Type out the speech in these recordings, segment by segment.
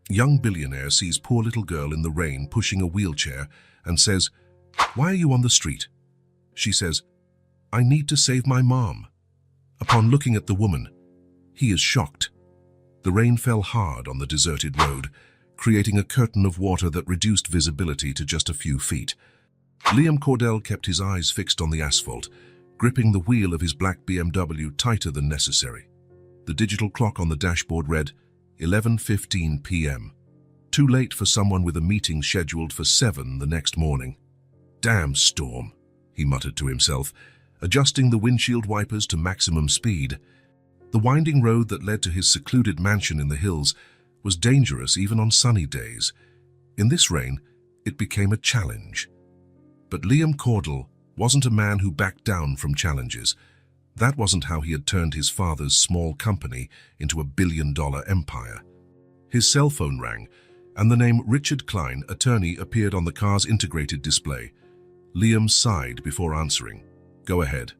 Young billionaire sees poor little girl in the rain pushing a wheelchair and says, "Why are you on the street?" She says, "I need to save my mom." Upon looking at the woman, he is shocked. The rain fell hard on the deserted road, creating a curtain of water that reduced visibility to just a few feet. Liam Cordell kept his eyes fixed on the asphalt, gripping the wheel of his black BMW tighter than necessary. The digital clock on the dashboard read 11:15 p.m. Too late for someone with a meeting scheduled for 7 the next morning. "Damn storm," he muttered to himself, adjusting the windshield wipers to maximum speed. The winding road that led to his secluded mansion in the hills was dangerous even on sunny days. In this rain, it became a challenge. But Liam Cordell wasn't a man who backed down from challenges. That wasn't how he had turned his father's small company into a billion-dollar empire. His cell phone rang, and the name Richard Klein, attorney, appeared on the car's integrated display. Liam sighed before answering. "Go ahead."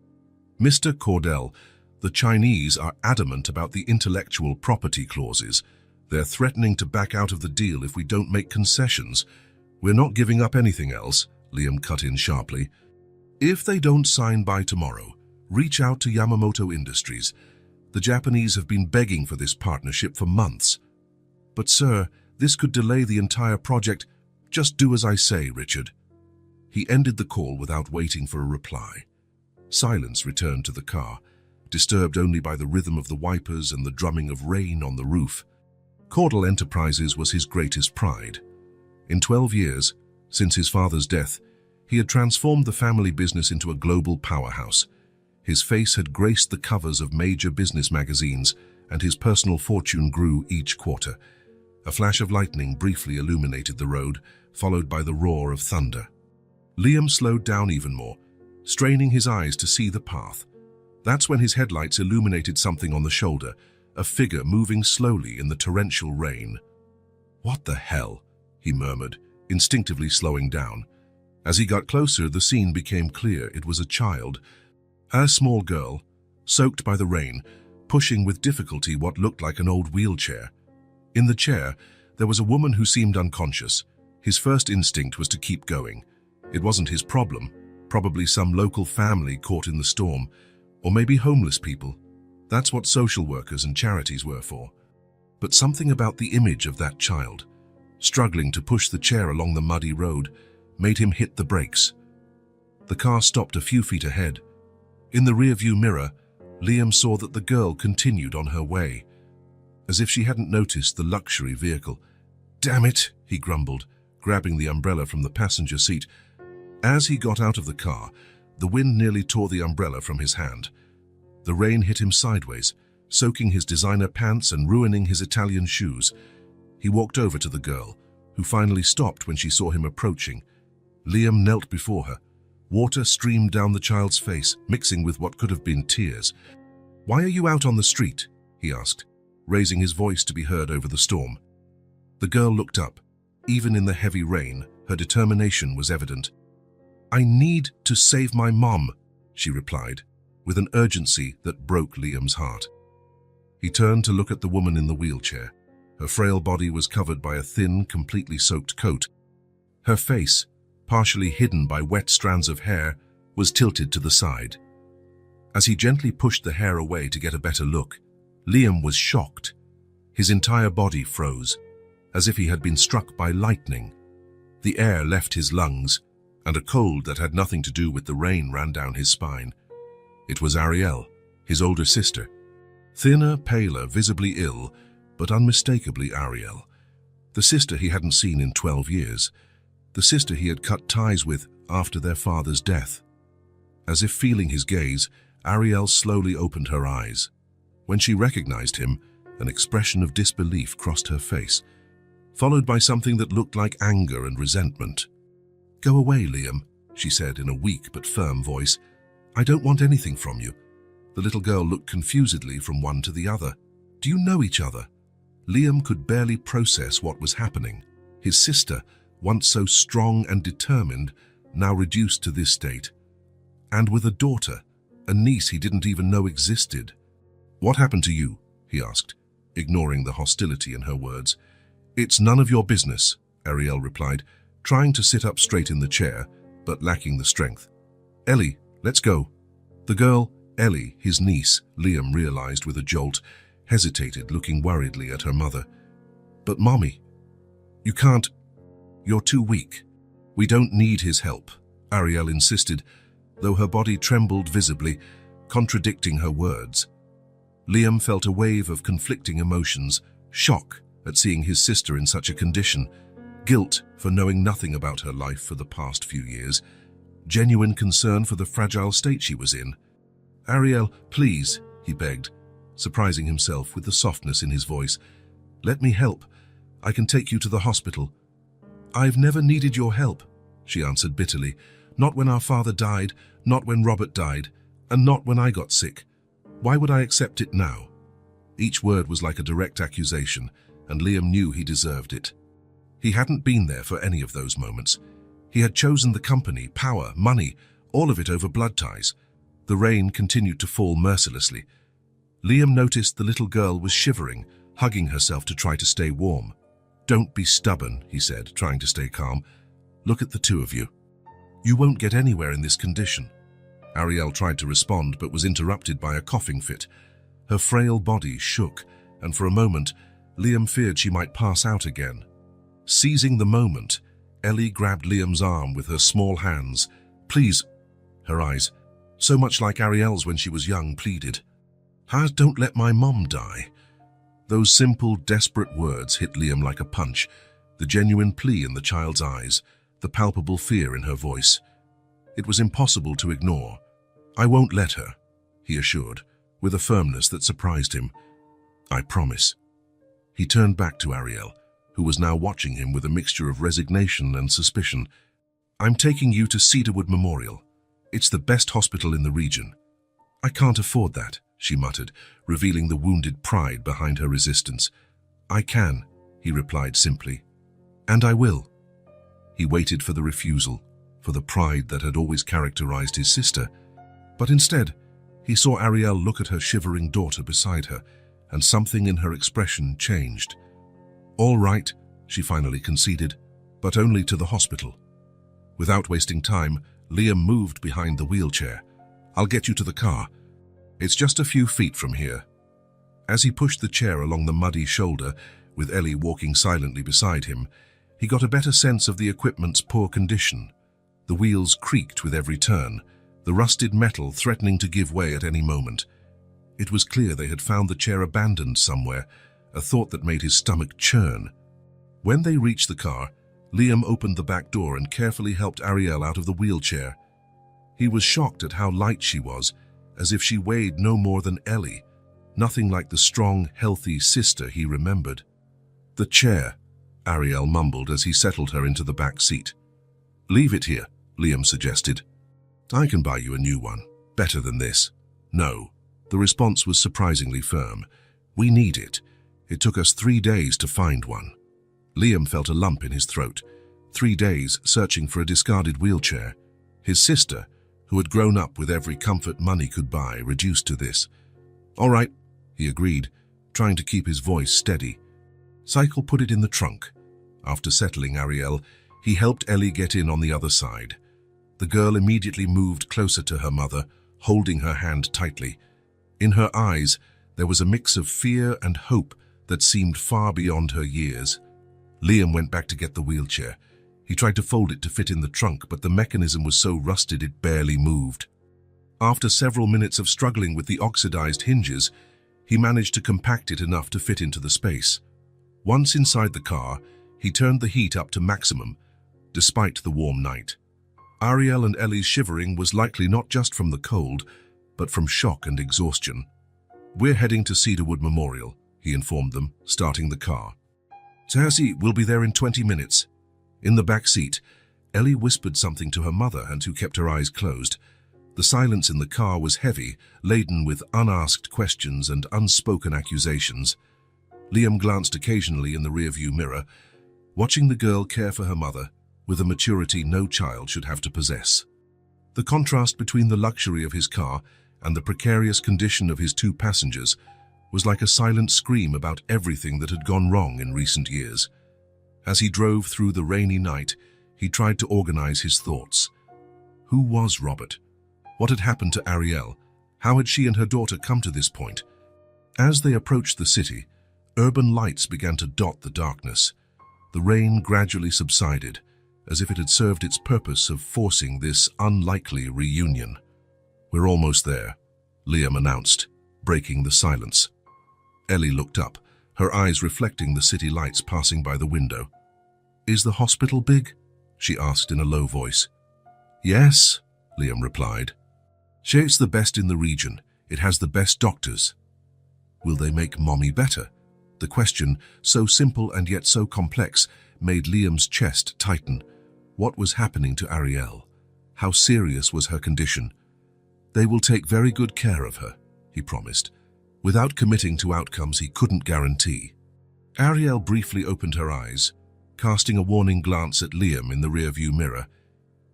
"Mr. Cordell, the Chinese are adamant about the intellectual property clauses. They're threatening to back out of the deal if we don't make concessions. We're not giving up anything else," Liam cut in sharply. "If they don't sign by tomorrow, reach out to Yamamoto Industries. The Japanese have been begging for this partnership for months." "But sir, this could delay the entire project." "Just do as I say, Richard." He ended the call without waiting for a reply. Silence returned to the car, disturbed only by the rhythm of the wipers and the drumming of rain on the roof. Cordell Enterprises was his greatest pride. In 12 years, since his father's death, he had transformed the family business into a global powerhouse. His face had graced the covers of major business magazines, and his personal fortune grew each quarter. A flash of lightning briefly illuminated the road, followed by the roar of thunder. Liam slowed down even more, straining his eyes to see the path. That's when his headlights illuminated something on the shoulder, a figure moving slowly in the torrential rain. "What the hell?" he murmured, instinctively slowing down. As he got closer, the scene became clear. It was a child, a small girl, soaked by the rain, pushing with difficulty what looked like an old wheelchair. In the chair, there was a woman who seemed unconscious. His first instinct was to keep going. It wasn't his problem, probably some local family caught in the storm, or maybe homeless people. That's what social workers and charities were for. But something about the image of that child, struggling to push the chair along the muddy road, made him hit the brakes. The car stopped a few feet ahead. In the rearview mirror, Liam saw that the girl continued on her way, as if she hadn't noticed the luxury vehicle. "Damn it," he grumbled, grabbing the umbrella from the passenger seat. As he got out of the car, the wind nearly tore the umbrella from his hand. The rain hit him sideways, soaking his designer pants and ruining his Italian shoes. He walked over to the girl, who finally stopped when she saw him approaching. Liam knelt before her. Water streamed down the child's face, mixing with what could have been tears. "Why are you out on the street?" he asked, raising his voice to be heard over the storm. The girl looked up. Even in the heavy rain, her determination was evident. "I need to save my mom," she replied, with an urgency that broke Liam's heart. He turned to look at the woman in the wheelchair. Her frail body was covered by a thin, completely soaked coat. Her face, partially hidden by wet strands of hair, was tilted to the side. As he gently pushed the hair away to get a better look, Liam was shocked. His entire body froze, as if he had been struck by lightning. The air left his lungs, and a cold that had nothing to do with the rain ran down his spine. It was Ariel, his older sister. Thinner, paler, visibly ill, but unmistakably Ariel. The sister he hadn't seen in 12 years. The sister he had cut ties with after their father's death. As if feeling his gaze, Ariel slowly opened her eyes. When she recognized him, an expression of disbelief crossed her face, followed by something that looked like anger and resentment. "Go away, Liam," she said in a weak but firm voice. "I don't want anything from you." The little girl looked confusedly from one to the other. "Do you know each other?" Liam could barely process what was happening. His sister, once so strong and determined, now reduced to this state. And with a daughter, a niece he didn't even know existed. "What happened to you?" he asked, ignoring the hostility in her words. It's none of your business, Ariel replied, trying to sit up straight in the chair, but lacking the strength. Ellie, let's go. The girl, Ellie, his niece, Liam realized with a jolt, hesitated, looking worriedly at her mother. But Mommy, you can't. You're too weak. We don't need his help, Ariel insisted, though her body trembled visibly, contradicting her words. Liam felt a wave of conflicting emotions, shock at seeing his sister in such a condition, guilt for knowing nothing about her life for the past few years, genuine concern for the fragile state she was in. Ariel, please, he begged, surprising himself with the softness in his voice. Let me help. I can take you to the hospital. I've never needed your help, she answered bitterly. Not when our father died, not when Robert died, and not when I got sick. Why would I accept it now? Each word was like a direct accusation, and Liam knew he deserved it. He hadn't been there for any of those moments. He had chosen the company, power, money, all of it over blood ties. The rain continued to fall mercilessly. Liam noticed the little girl was shivering, hugging herself to try to stay warm. Don't be stubborn, he said, trying to stay calm. Look at the two of you. You won't get anywhere in this condition. Ariel tried to respond, but was interrupted by a coughing fit. Her frail body shook, and for a moment, Liam feared she might pass out again. Seizing the moment, Ellie grabbed Liam's arm with her small hands. Please, her eyes, so much like Ariel's when she was young, pleaded. Don't let my mom die. Those simple, desperate words hit Liam like a punch, the genuine plea in the child's eyes, the palpable fear in her voice. It was impossible to ignore. I won't let her, he assured, with a firmness that surprised him. I promise. He turned back to Ariel, who was now watching him with a mixture of resignation and suspicion. I'm taking you to Cedarwood Memorial. It's the best hospital in the region. I can't afford that, she muttered, revealing the wounded pride behind her resistance. I can, he replied simply. And I will. He waited for the refusal, for the pride that had always characterized his sister. But instead, he saw Ariel look at her shivering daughter beside her, and something in her expression changed. All right, she finally conceded, but only to the hospital. Without wasting time, Liam moved behind the wheelchair. I'll get you to the car. It's just a few feet from here. As he pushed the chair along the muddy shoulder, with Ellie walking silently beside him, he got a better sense of the equipment's poor condition. The wheels creaked with every turn, the rusted metal threatening to give way at any moment. It was clear they had found the chair abandoned somewhere, a thought that made his stomach churn. When they reached the car, Liam opened the back door and carefully helped Ariel out of the wheelchair. He was shocked at how light she was, as if she weighed no more than Ellie, nothing like the strong, healthy sister he remembered. The chair, Ariel mumbled as he settled her into the back seat. Leave it here, Liam suggested. I can buy you a new one, better than this. No. The response was surprisingly firm. We need it. It took us 3 days to find one. Liam felt a lump in his throat. 3 days searching for a discarded wheelchair. His sister, who had grown up with every comfort money could buy, reduced to this. All right, he agreed, trying to keep his voice steady. Cycle put it in the trunk. After settling Ariel, he helped Ellie get in on the other side. The girl immediately moved closer to her mother, holding her hand tightly. In her eyes, there was a mix of fear and hope that seemed far beyond her years. Liam went back to get the wheelchair. He tried to fold it to fit in the trunk, but the mechanism was so rusted it barely moved. After several minutes of struggling with the oxidized hinges, he managed to compact it enough to fit into the space. Once inside the car, he turned the heat up to maximum, despite the warm night. Ariel and Ellie's shivering was likely not just from the cold, but from shock and exhaustion. We're heading to Cedarwood Memorial, he informed them, starting the car. Sassy, we'll be there in 20 minutes. In the back seat, Ellie whispered something to her mother and who kept her eyes closed. The silence in the car was heavy, laden with unasked questions and unspoken accusations. Liam glanced occasionally in the rearview mirror, watching the girl care for her mother with a maturity no child should have to possess. The contrast between the luxury of his car and the precarious condition of his 2 passengers was like a silent scream about everything that had gone wrong in recent years. As he drove through the rainy night, he tried to organize his thoughts. Who was Robert? What had happened to Ariel? How had she and her daughter come to this point? As they approached the city, urban lights began to dot the darkness. The rain gradually subsided, as if it had served its purpose of forcing this unlikely reunion. "We're almost there," Liam announced, breaking the silence. Ellie looked up, her eyes reflecting the city lights passing by the window. "Is the hospital big?" she asked in a low voice. "Yes," Liam replied. "It's the best in the region. It has the best doctors." "Will they make Mommy better?" The question, so simple and yet so complex, made Liam's chest tighten. What was happening to Ariel? How serious was her condition? "They will take very good care of her," he promised, without committing to outcomes he couldn't guarantee. Ariel briefly opened her eyes, casting a warning glance at Liam in the rearview mirror.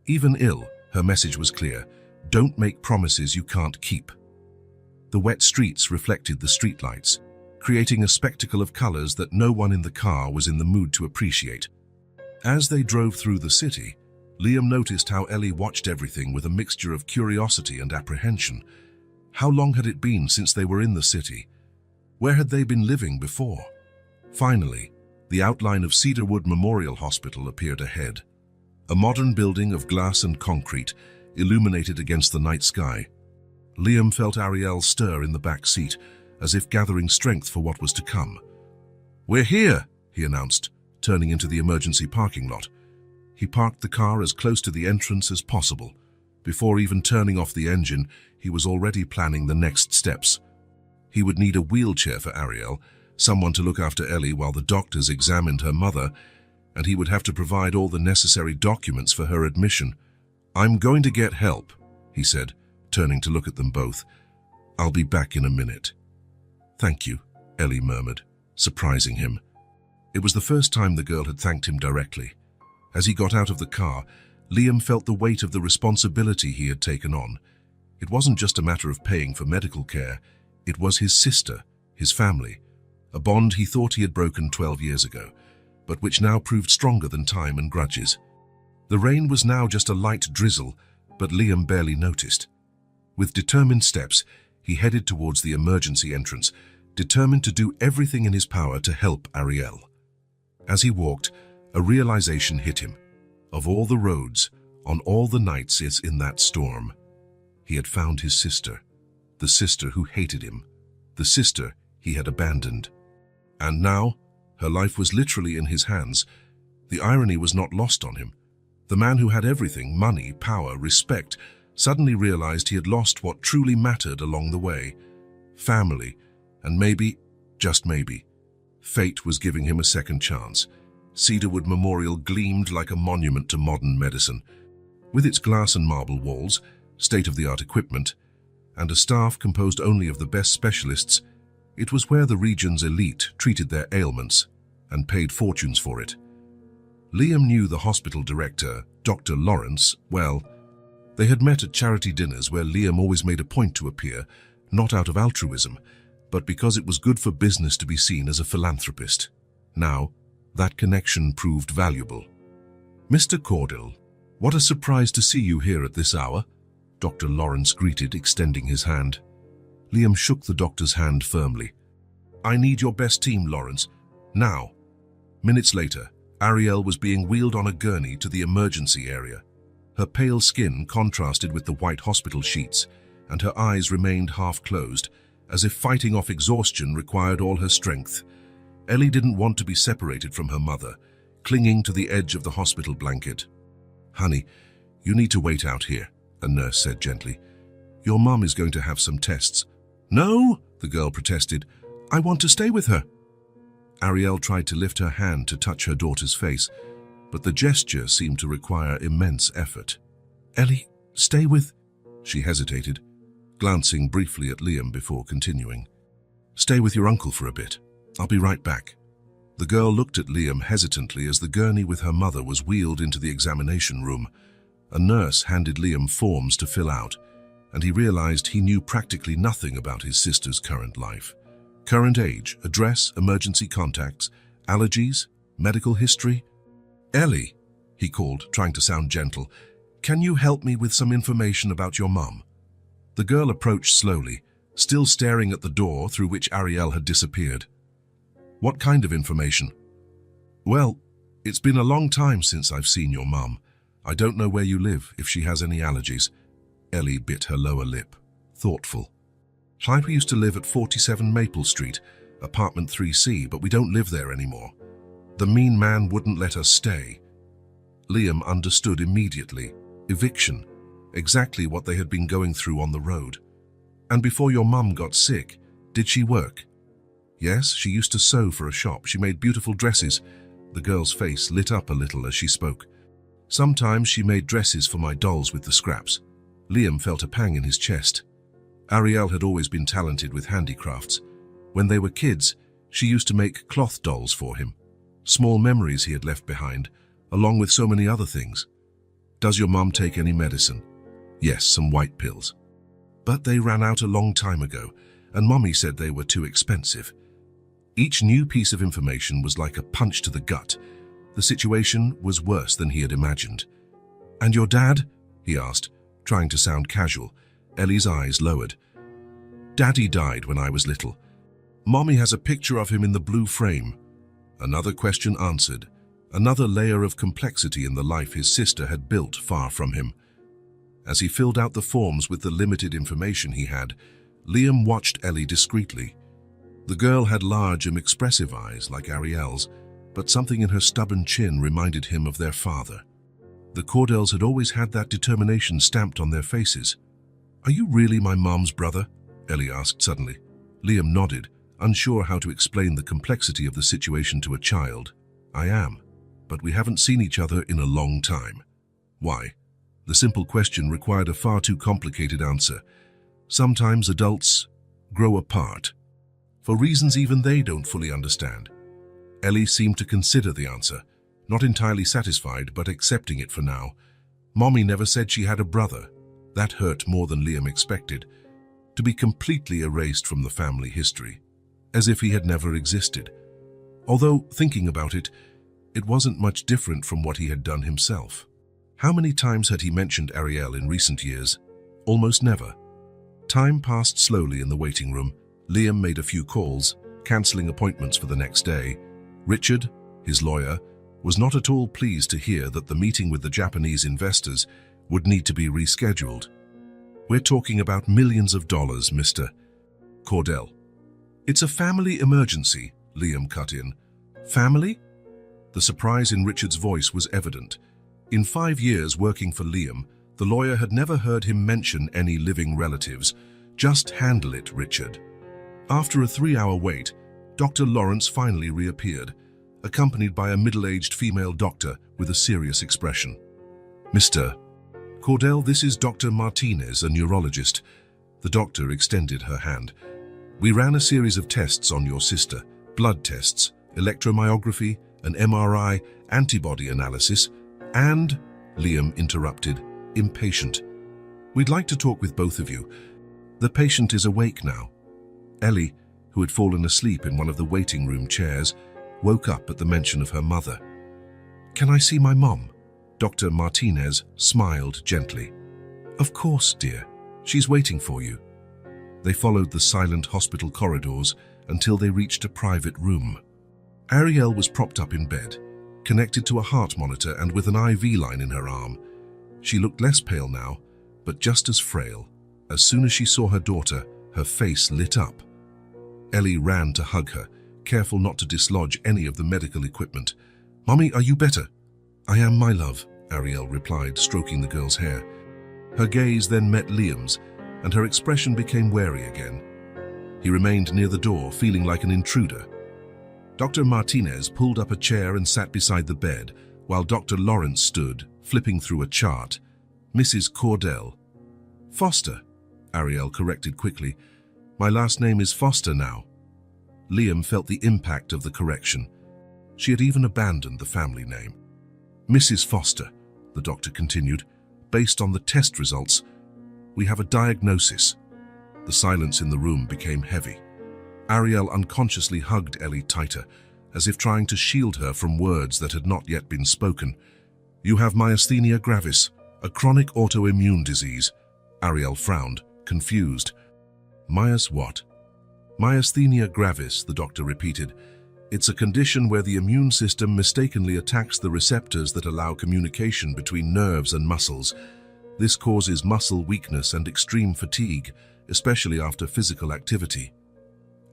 Even ill, her message was clear: don't make promises you can't keep. The wet streets reflected the streetlights, creating a spectacle of colors that no one in the car was in the mood to appreciate. As they drove through the city, Liam noticed how Ellie watched everything with a mixture of curiosity and apprehension. How long had it been since they were in the city? Where had they been living before? Finally, the outline of Cedarwood Memorial Hospital appeared ahead. A modern building of glass and concrete, illuminated against the night sky. Liam felt Ariel stir in the back seat, as if gathering strength for what was to come. "We're here," he announced, turning into the emergency parking lot. He parked the car as close to the entrance as possible. Before even turning off the engine, he was already planning the next steps. He would need a wheelchair for Ariel, someone to look after Ellie while the doctors examined her mother, and he would have to provide all the necessary documents for her admission. "I'm going to get help," he said, turning to look at them both. "I'll be back in a minute." "Thank you," Ellie murmured, surprising him. It was the first time the girl had thanked him directly. As he got out of the car, Liam felt the weight of the responsibility he had taken on. It wasn't just a matter of paying for medical care. It was his sister, his family, a bond he thought he had broken 12 years ago, but which now proved stronger than time and grudges. The rain was now just a light drizzle, but Liam barely noticed. With determined steps, he headed towards the emergency entrance, determined to do everything in his power to help Ariel. As he walked, a realization hit him. Of all the roads, on all the nights in that storm, he had found his sister, the sister who hated him, the sister he had abandoned. And now, her life was literally in his hands. The irony was not lost on him. The man who had everything, money, power, respect, suddenly realized he had lost what truly mattered along the way. Family, and maybe, just maybe, fate was giving him a second chance. Cedarwood Memorial gleamed like a monument to modern medicine. With its glass and marble walls, state-of-the-art equipment, and a staff composed only of the best specialists, it was where the region's elite treated their ailments and paid fortunes for it. Liam knew the hospital director, Dr. Lawrence, well. They had met at charity dinners where Liam always made a point to appear, not out of altruism, but because it was good for business to be seen as a philanthropist. Now, that connection proved valuable. "Mr. Caudill, what a surprise to see you here at this hour," Dr. Lawrence greeted, extending his hand. Liam shook the doctor's hand firmly. "I need your best team, Lawrence. Now." Minutes later, Ariel was being wheeled on a gurney to the emergency area. Her pale skin contrasted with the white hospital sheets, and her eyes remained half-closed, as if fighting off exhaustion required all her strength. Ellie didn't want to be separated from her mother, clinging to the edge of the hospital blanket. "Honey, you need to wait out here," a nurse said gently. "Your mom is going to have some tests." "No," the girl protested. "I want to stay with her." Ariel tried to lift her hand to touch her daughter's face, but the gesture seemed to require immense effort. "Ellie, stay with—" She hesitated, glancing briefly at Liam before continuing. "Stay with your uncle for a bit. I'll be right back." The girl looked at Liam hesitantly as the gurney with her mother was wheeled into the examination room. A nurse handed Liam forms to fill out, and he realized he knew practically nothing about his sister's current life. Current age, address, emergency contacts, allergies, Medical history? Ellie, he called, trying to sound gentle, can you help me with some information about your mum? The girl approached slowly, still staring at the door through which Ariel had disappeared. What kind of information? Well, it's been a long time since I've seen your mum. I don't know where you live, if she has any allergies. Ellie bit her lower lip, thoughtful. I used to live at 47 Maple Street, apartment 3C, but we don't live there anymore. The mean man wouldn't let us stay. Liam understood immediately. Eviction. Exactly what they had been going through on the road. And before your mum got sick, did she work? Yes, she used to sew for a shop. She made beautiful dresses. The girl's face lit up a little as she spoke. Sometimes she made dresses for my dolls with the scraps. Liam felt a pang in his chest. Ariel had always been talented with handicrafts. When they were kids, she used to make cloth dolls for him. Small memories he had left behind, along with so many other things. Does your mum take any medicine? Yes, some white pills. But they ran out a long time ago, and Mommy said they were too expensive. Each new piece of information was like a punch to the gut. The situation was worse than he had imagined. And your dad? He asked, trying to sound casual. Ellie's eyes lowered. Daddy died when I was little. Mommy has a picture of him in the blue frame. Another question answered, another layer of complexity in the life his sister had built far from him. As he filled out the forms with the limited information he had, Liam watched Ellie discreetly. The girl had large and expressive eyes like Ariel's, but something in her stubborn chin reminded him of their father. The Cordells had always had that determination stamped on their faces. Are you really my mom's brother? Ellie asked suddenly. Liam nodded, unsure how to explain the complexity of the situation to a child. I am, but we haven't seen each other in a long time. Why? The simple question required a far too complicated answer. Sometimes adults grow apart, for reasons even they don't fully understand. Ellie seemed to consider the answer, not entirely satisfied but accepting it for now. Mommy never said she had a brother. That hurt more than Liam expected. To be completely erased from the family history, as if he had never existed. Although, thinking about it, it wasn't much different from what he had done himself. How many times had he mentioned Ariel in recent years? Almost never. Time passed slowly in the waiting room. Liam made a few calls, cancelling appointments for the next day. Richard, his lawyer, was not at all pleased to hear that the meeting with the Japanese investors would need to be rescheduled. We're talking about millions of dollars, Mr. Cordell. It's a family emergency, Liam cut in. Family? The surprise in Richard's voice was evident. In 5 years working for Liam, the lawyer had never heard him mention any living relatives. Just handle it, Richard. After a 3-hour wait, Dr. Lawrence finally reappeared, accompanied by a middle-aged female doctor with a serious expression. Mr. Cordell, this is Dr. Martinez, a neurologist. The doctor extended her hand. We ran a series of tests on your sister, blood tests, electromyography, an MRI, antibody analysis, and, Liam interrupted, impatient. We'd like to talk with both of you. The patient is awake now. Ellie, who had fallen asleep in one of the waiting room chairs, woke up at the mention of her mother. Can I see my mom? Dr. Martinez smiled gently. Of course, dear. She's waiting for you. They followed the silent hospital corridors until they reached a private room. Ariel was propped up in bed, connected to a heart monitor and with an IV line in her arm. She looked less pale now, but just as frail. As soon as she saw her daughter, her face lit up. Ellie ran to hug her, careful not to dislodge any of the medical equipment. Mommy, are you better? I am, my love, Ariel replied, stroking the girl's hair. Her gaze then met Liam's, and her expression became wary again. He remained near the door, feeling like an intruder. Dr. Martinez pulled up a chair and sat beside the bed, while Dr. Lawrence stood, flipping through a chart. Mrs. Cordell. Foster, Ariel corrected quickly. My last name is Foster now. Liam felt the impact of the correction. She had even abandoned the family name. Mrs. Foster, the doctor continued, based on the test results, we have a diagnosis. The silence in the room became heavy. Ariel unconsciously hugged Ellie tighter, as if trying to shield her from words that had not yet been spoken. "You have myasthenia gravis, a chronic autoimmune disease." Ariel frowned, confused. What? Myasthenia gravis, the doctor repeated. "It's a condition where the immune system mistakenly attacks the receptors that allow communication between nerves and muscles. This causes muscle weakness and extreme fatigue, especially after physical activity."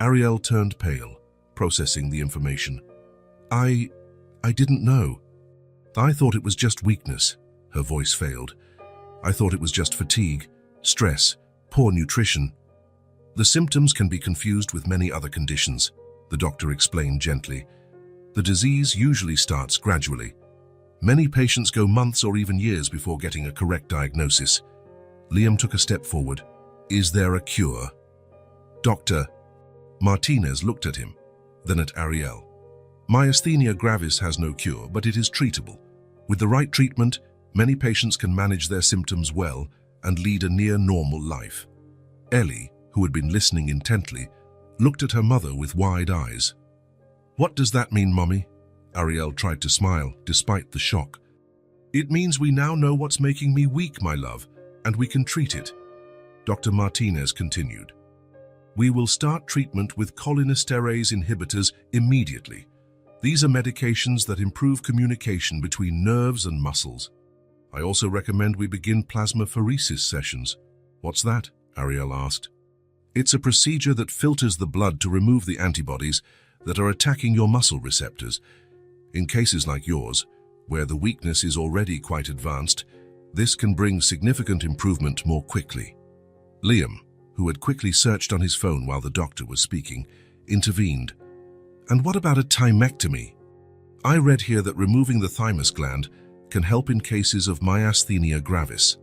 Ariel turned pale, processing the information. I didn't know. I thought it was just weakness." Her voice failed. "I thought it was just fatigue, stress, poor nutrition." "The symptoms can be confused with many other conditions," the doctor explained gently. "The disease usually starts gradually. Many patients go months or even years before getting a correct diagnosis." Liam took a step forward. "Is there a cure?" "Doctor." Martinez looked at him, then at Ariel. "Myasthenia gravis has no cure, but it is treatable. With the right treatment, many patients can manage their symptoms well and lead a near-normal life." Ellie, who had been listening intently, looked at her mother with wide eyes. "What does that mean, Mommy?" Ariel tried to smile, despite the shock. "It means we now know what's making me weak, my love, and we can treat it." Dr. Martinez continued. "We will start treatment with cholinesterase inhibitors immediately. These are medications that improve communication between nerves and muscles. I also recommend we begin plasmapheresis sessions." "What's that?" Ariel asked. "It's a procedure that filters the blood to remove the antibodies that are attacking your muscle receptors. In cases like yours, where the weakness is already quite advanced, this can bring significant improvement more quickly." Liam, who had quickly searched on his phone while the doctor was speaking, intervened. "And what about a thymectomy? I read here that removing the thymus gland can help in cases of myasthenia gravis."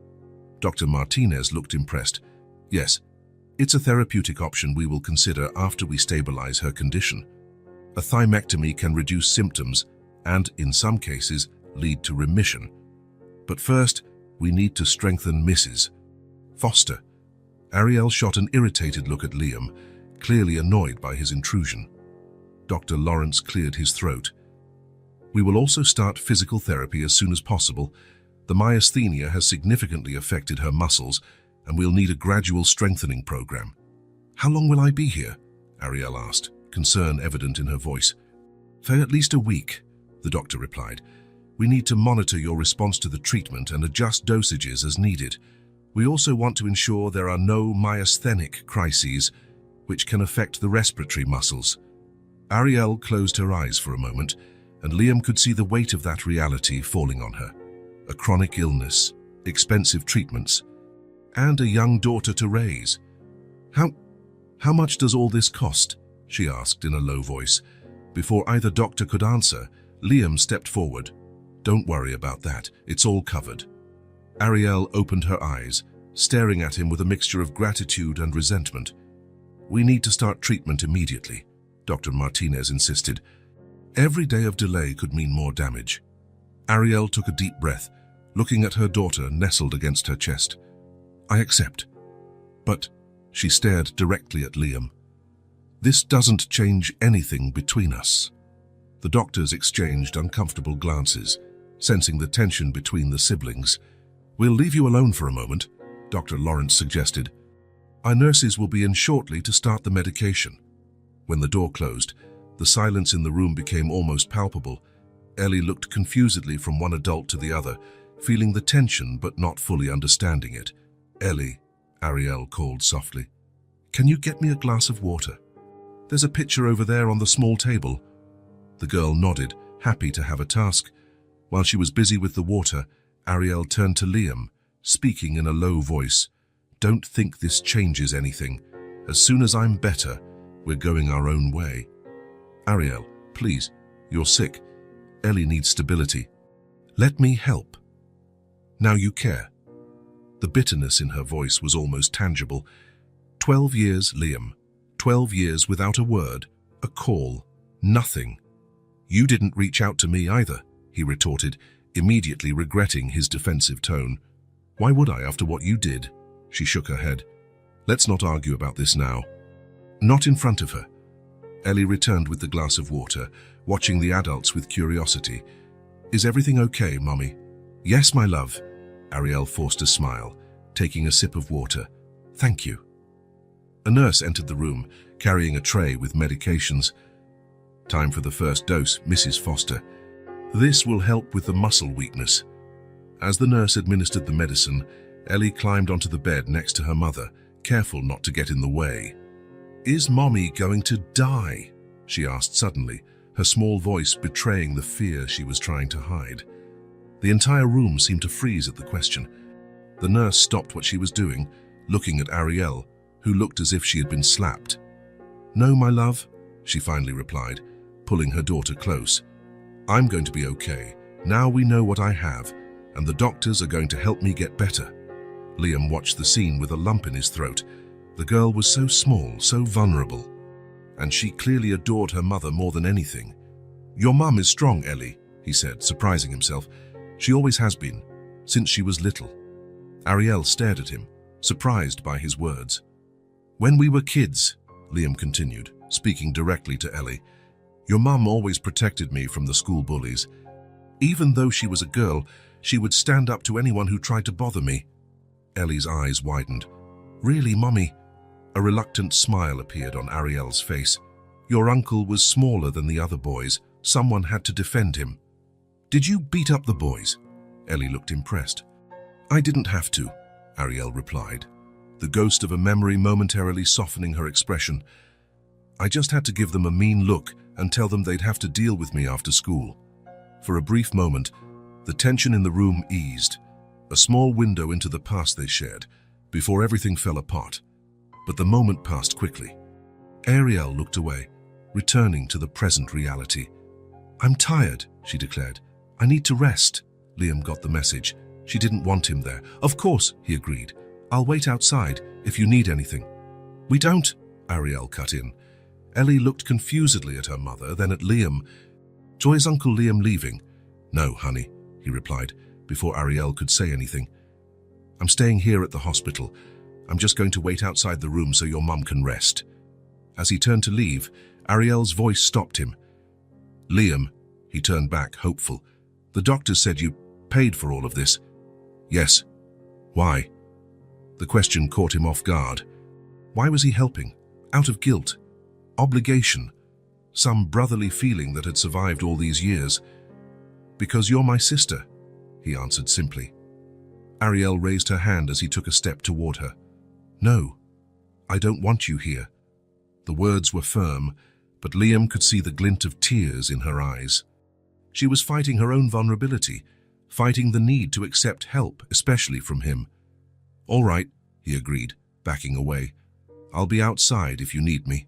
Dr. Martinez looked impressed. "Yes, it's a therapeutic option we will consider after we stabilize her condition. A thymectomy can reduce symptoms and, in some cases, lead to remission. But first, we need to strengthen Mrs. Foster." Ariel shot an irritated look at Liam, clearly annoyed by his intrusion. Dr. Lawrence cleared his throat. "We will also start physical therapy as soon as possible. The myasthenia has significantly affected her muscles, and we'll need a gradual strengthening program." "How long will I be here?" Ariel asked, concern evident in her voice. "For at least a week," the doctor replied. "We need to monitor your response to the treatment and adjust dosages as needed. We also want to ensure there are no myasthenic crises, which can affect the respiratory muscles." Ariel closed her eyes for a moment, and Liam could see the weight of that reality falling on her. A chronic illness, expensive treatments, and a young daughter to raise. How much does all this cost?" she asked in a low voice. Before either doctor could answer, Liam stepped forward. "Don't worry about that, it's all covered." Ariel opened her eyes, staring at him with a mixture of gratitude and resentment. "We need to start treatment immediately," Dr. Martinez insisted. "Every day of delay could mean more damage." Ariel took a deep breath, looking at her daughter nestled against her chest. "I accept. But," she stared directly at Liam, "this doesn't change anything between us." The doctors exchanged uncomfortable glances, sensing the tension between the siblings. "We'll leave you alone for a moment," Dr. Lawrence suggested. "Our nurses will be in shortly to start the medication." When the door closed, the silence in the room became almost palpable. Ellie looked confusedly from one adult to the other, feeling the tension but not fully understanding it. "Ellie," Ariel called softly, "can you get me a glass of water? There's a pitcher over there on the small table." The girl nodded, happy to have a task. While she was busy with the water, Ariel turned to Liam, speaking in a low voice. "Don't think this changes anything. As soon as I'm better, we're going our own way. Ariel, please, you're sick. Ellie needs stability. Let me help. Now you care." The bitterness in her voice was almost tangible. 12 years, Liam. 12 years without a word, a call, nothing. "You didn't reach out to me either," he retorted, immediately regretting his defensive tone. "Why would I after what you did?" She shook her head. "Let's not argue about this now." Not in front of her. Ellie returned with the glass of water, watching the adults with curiosity. "Is everything okay, Mommy?" "Yes, my love." Ariel forced a smile, taking a sip of water. "Thank you." A nurse entered the room, carrying a tray with medications. "Time for the first dose, Mrs. Foster. This will help with the muscle weakness." As the nurse administered the medicine, Ellie climbed onto the bed next to her mother, careful not to get in the way. "Is Mommy going to die?" she asked suddenly, her small voice betraying the fear she was trying to hide. The entire room seemed to freeze at the question. The nurse stopped what she was doing, looking at Ariel, who looked as if she had been slapped. "No, my love," she finally replied, pulling her daughter close. "I'm going to be okay. Now we know what I have, and the doctors are going to help me get better." Liam watched the scene with a lump in his throat. The girl was so small, so vulnerable, and she clearly adored her mother more than anything. "Your mum is strong, Ellie," he said, surprising himself. "She always has been, since she was little." Ariel stared at him, surprised by his words. "When we were kids," Liam continued, speaking directly to Ellie, "your mum always protected me from the school bullies. Even though she was a girl, she would stand up to anyone who tried to bother me." Ellie's eyes widened. "Really, Mommy?" A reluctant smile appeared on Ariel's face. "Your uncle was smaller than the other boys. Someone had to defend him." "Did you beat up the boys?" Ellie looked impressed. "I didn't have to," Ariel replied, the ghost of a memory momentarily softening her expression. "I just had to give them a mean look and tell them they'd have to deal with me after school." For a brief moment, the tension in the room eased, a small window into the past they shared, before everything fell apart. But the moment passed quickly. Ariel looked away, returning to the present reality. "I'm tired," she declared. "I need to rest." Liam got the message. She didn't want him there. "Of course," he agreed. "I'll wait outside if you need anything." "We don't," Ariel cut in. Ellie looked confusedly at her mother, then at Liam. "So is Uncle Liam leaving?" "No, honey," he replied, before Ariel could say anything. "I'm staying here at the hospital. I'm just going to wait outside the room so your mum can rest." As he turned to leave, Ariel's voice stopped him. "Liam," he turned back, hopeful. "The doctors said you paid for all of this." "Yes." "Why?" The question caught him off guard. Why was he helping? Out of guilt? Obligation? Some brotherly feeling that had survived all these years? "Because you're my sister," he answered simply. Ariel raised her hand as he took a step toward her. "No, I don't want you here." The words were firm, but Liam could see the glint of tears in her eyes. She was fighting her own vulnerability, fighting the need to accept help, especially from him. "All right," he agreed, backing away. "I'll be outside if you need me."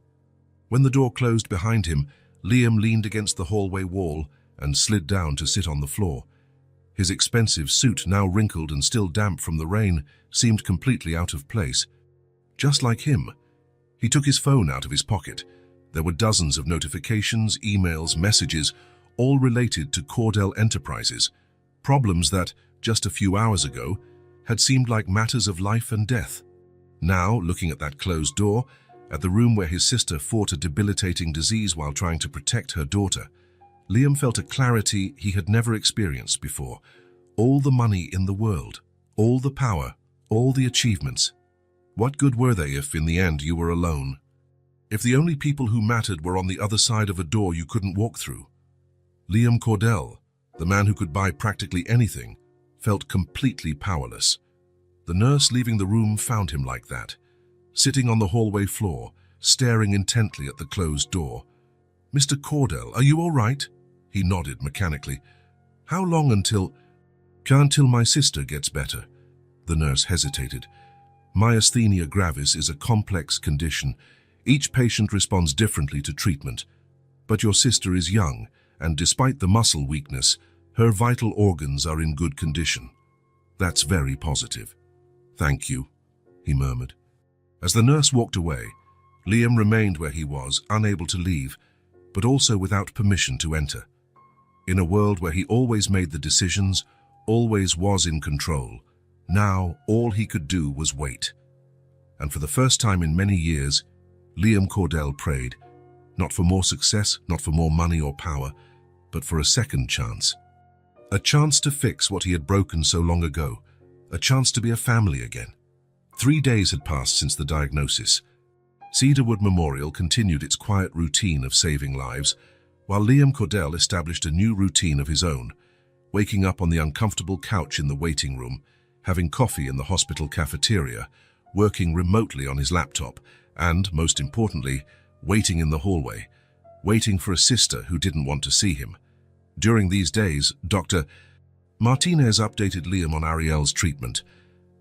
When the door closed behind him, Liam leaned against the hallway wall and slid down to sit on the floor. His expensive suit, now wrinkled and still damp from the rain, seemed completely out of place. Just like him. He took his phone out of his pocket. There were dozens of notifications, emails, messages, all related to Cordell Enterprises, problems that, just a few hours ago, had seemed like matters of life and death. Now, looking at that closed door, at the room where his sister fought a debilitating disease while trying to protect her daughter, Liam felt a clarity he had never experienced before. All the money in the world, all the power, all the achievements. What good were they if, in the end, you were alone? If the only people who mattered were on the other side of a door you couldn't walk through? Liam Cordell, the man who could buy practically anything, felt completely powerless. The nurse leaving the room found him like that, sitting on the hallway floor, staring intently at the closed door. "Mr. Cordell, are you all right?" He nodded mechanically. "How long until—" "Until my sister gets better." The nurse hesitated. "Myasthenia gravis is a complex condition. Each patient responds differently to treatment. But your sister is young, and despite the muscle weakness, her vital organs are in good condition. That's very positive." "Thank you," he murmured. As the nurse walked away, Liam remained where he was, unable to leave, but also without permission to enter. In a world where he always made the decisions, always was in control, now all he could do was wait. And for the first time in many years, Liam Cordell prayed, Not for more success, not for more money or power, but for a second chance. A chance to fix what he had broken so long ago. A chance to be a family again. 3 days had passed since the diagnosis. Cedarwood Memorial continued its quiet routine of saving lives, while Liam Cordell established a new routine of his own, waking up on the uncomfortable couch in the waiting room, having coffee in the hospital cafeteria, working remotely on his laptop, and, most importantly, waiting in the hallway, waiting for a sister who didn't want to see him. During these days, Dr. Martinez updated Liam on Ariel's treatment.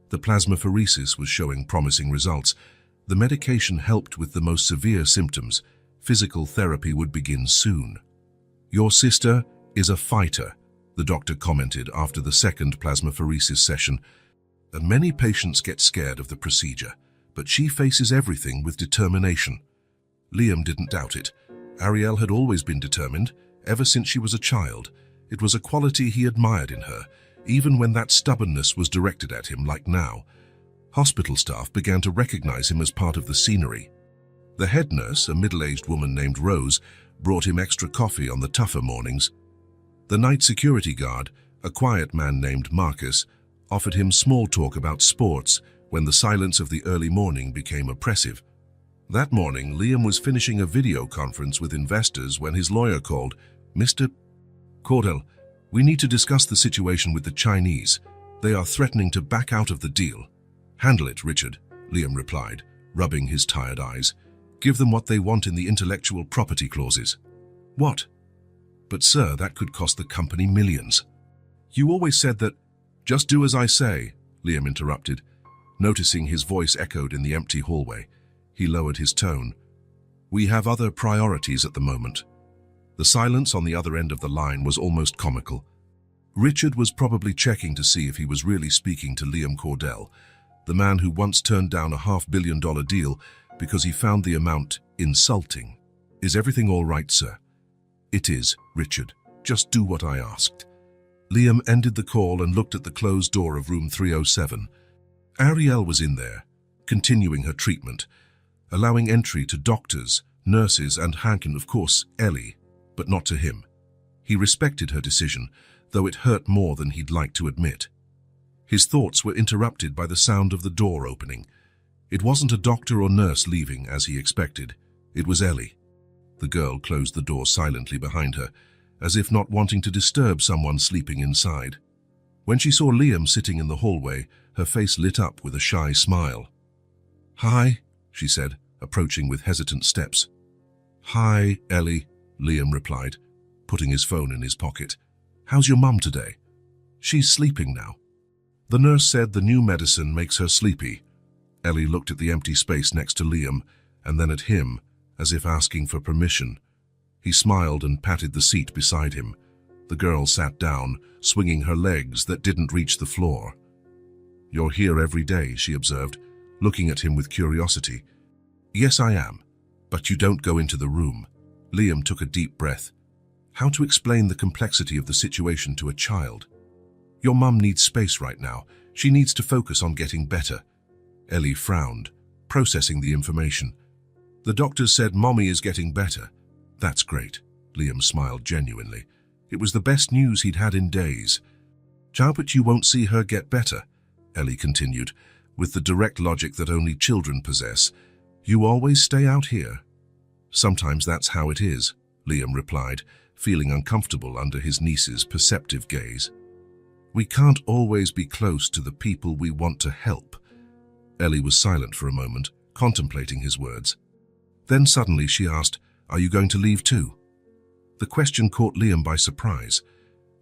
The plasmapheresis was showing promising results. The medication helped with the most severe symptoms. Physical therapy would begin soon. "Your sister is a fighter," the doctor commented after the second plasmapheresis session. "And many patients get scared of the procedure, but she faces everything with determination." Liam didn't doubt it. Ariel had always been determined, ever since she was a child. It was a quality he admired in her, even when that stubbornness was directed at him like now. Hospital staff began to recognize him as part of the scenery. The head nurse, a middle-aged woman named Rose, brought him extra coffee on the tougher mornings. The night security guard, a quiet man named Marcus, offered him small talk about sports when the silence of the early morning became oppressive. That morning, Liam was finishing a video conference with investors when his lawyer called. "Mr. Cordell, we need to discuss the situation with the Chinese. They are threatening to back out of the deal." "Handle it, Richard," Liam replied, rubbing his tired eyes. "Give them what they want in the intellectual property clauses." "What?" "But sir, that could cost the company millions." "You always said that—" "Just do as I say," Liam interrupted. Noticing his voice echoed in the empty hallway, he lowered his tone. "We have other priorities at the moment." The silence on the other end of the line was almost comical. Richard was probably checking to see if he was really speaking to Liam Cordell, the man who once turned down a $500 million deal because he found the amount insulting. "Is everything all right, sir?" "It is, Richard. Just do what I asked." Liam ended the call and looked at the closed door of room 307. Ariel was in there, continuing her treatment, allowing entry to doctors, nurses, and Hank and, of course, Ellie, but not to him. He respected her decision, though it hurt more than he'd like to admit. His thoughts were interrupted by the sound of the door opening. It wasn't a doctor or nurse leaving, as he expected. It was Ellie. The girl closed the door silently behind her, as if not wanting to disturb someone sleeping inside. When she saw Liam sitting in the hallway, her face lit up with a shy smile. "Hi," she said, approaching with hesitant steps. "Hi, Ellie," Liam replied, putting his phone in his pocket. "How's your mum today?" "She's sleeping now." "The nurse said the new medicine makes her sleepy." Ellie looked at the empty space next to Liam, and then at him, as if asking for permission. He smiled and patted the seat beside him. The girl sat down, swinging her legs that didn't reach the floor. "You're here every day," she observed, looking at him with curiosity. "Yes, I am, but you don't go into the room." Liam took a deep breath. How to explain the complexity of the situation to a child? "Your mum needs space right now. She needs to focus on getting better." Ellie frowned, processing the information. "The doctors said Mommy is getting better." "That's great." Liam smiled genuinely. It was the best news he'd had in days. "But you won't see her get better," Ellie continued, with the direct logic that only children possess. "You always stay out here." "Sometimes that's how it is," Liam replied, feeling uncomfortable under his niece's perceptive gaze. "We can't always be close to the people we want to help." Ellie was silent for a moment, contemplating his words. Then suddenly she asked, "Are you going to leave too?" The question caught Liam by surprise.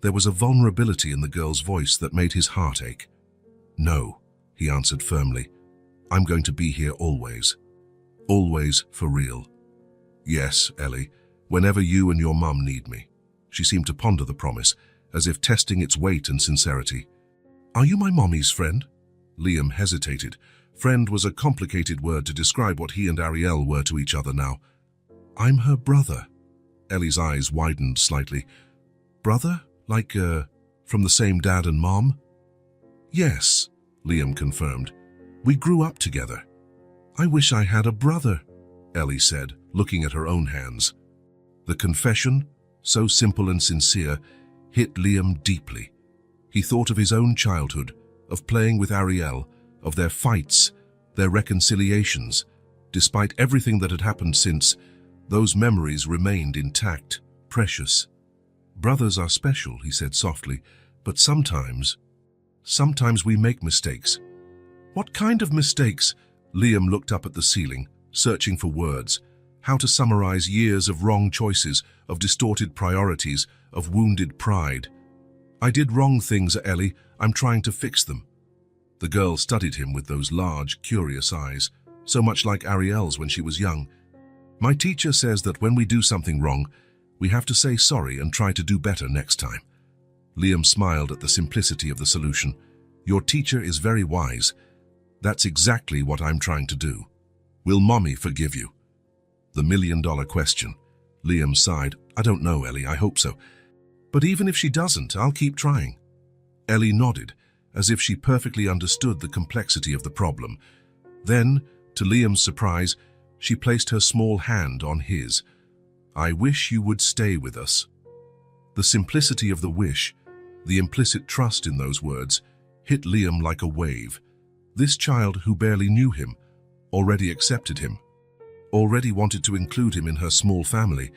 There was a vulnerability in the girl's voice that made his heart ache. "No," he answered firmly. "I'm going to be here always. Always for real." "Yes, Ellie, whenever you and your mum need me." She seemed to ponder the promise, as if testing its weight and sincerity. "Are you my mommy's friend?" Liam hesitated. Friend was a complicated word to describe what he and Ariel were to each other now. "I'm her brother." Ellie's eyes widened slightly. "Brother? Like, from the same dad and mom?" "Yes," Liam confirmed. "We grew up together." "I wish I had a brother," Ellie said, looking at her own hands. The confession, so simple and sincere, hit Liam deeply. He thought of his own childhood, of playing with Ariel, of their fights, their reconciliations. Despite everything that had happened since, those memories remained intact, precious. "Brothers are special," he said softly, "but sometimes we make mistakes." "What kind of mistakes?" Liam looked up at the ceiling, searching for words, how to summarize years of wrong choices, of distorted priorities, of wounded pride. "I did wrong things, Ellie. I'm trying to fix them." The girl studied him with those large, curious eyes, so much like Ariel's when she was young. "My teacher says that when we do something wrong, we have to say sorry and try to do better next time." Liam smiled at the simplicity of the solution. "Your teacher is very wise. That's exactly what I'm trying to do." "Will Mommy forgive you?" The million-dollar question. Liam sighed. "I don't know, Ellie, I hope so. But even if she doesn't, I'll keep trying." Ellie nodded, as if she perfectly understood the complexity of the problem. Then, to Liam's surprise, she placed her small hand on his. "I wish you would stay with us." The simplicity of the wish, the implicit trust in those words, hit Liam like a wave. This child who barely knew him, already accepted him, already wanted to include him in her small family.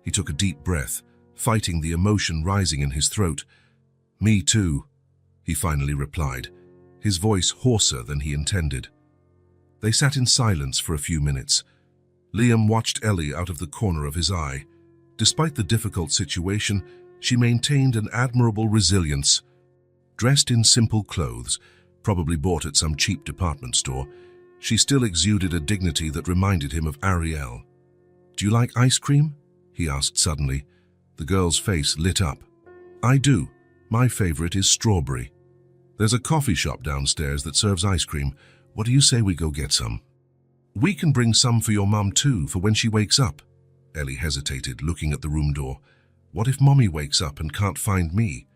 He took a deep breath, fighting the emotion rising in his throat. "Me too," he finally replied, his voice hoarser than he intended. They sat in silence for a few minutes. Liam watched Ellie out of the corner of his eye. Despite the difficult situation, she maintained an admirable resilience. Dressed in simple clothes, probably bought at some cheap department store, she still exuded a dignity that reminded him of Ariel. "Do you like ice cream?" he asked suddenly. The girl's face lit up. "I do. My favorite is strawberry. There's a coffee shop downstairs that serves ice cream. What do you say we go get some?" "We can bring some for your mum too, for when she wakes up." Ellie hesitated, looking at the room door. "What if Mommy wakes up and can't find me?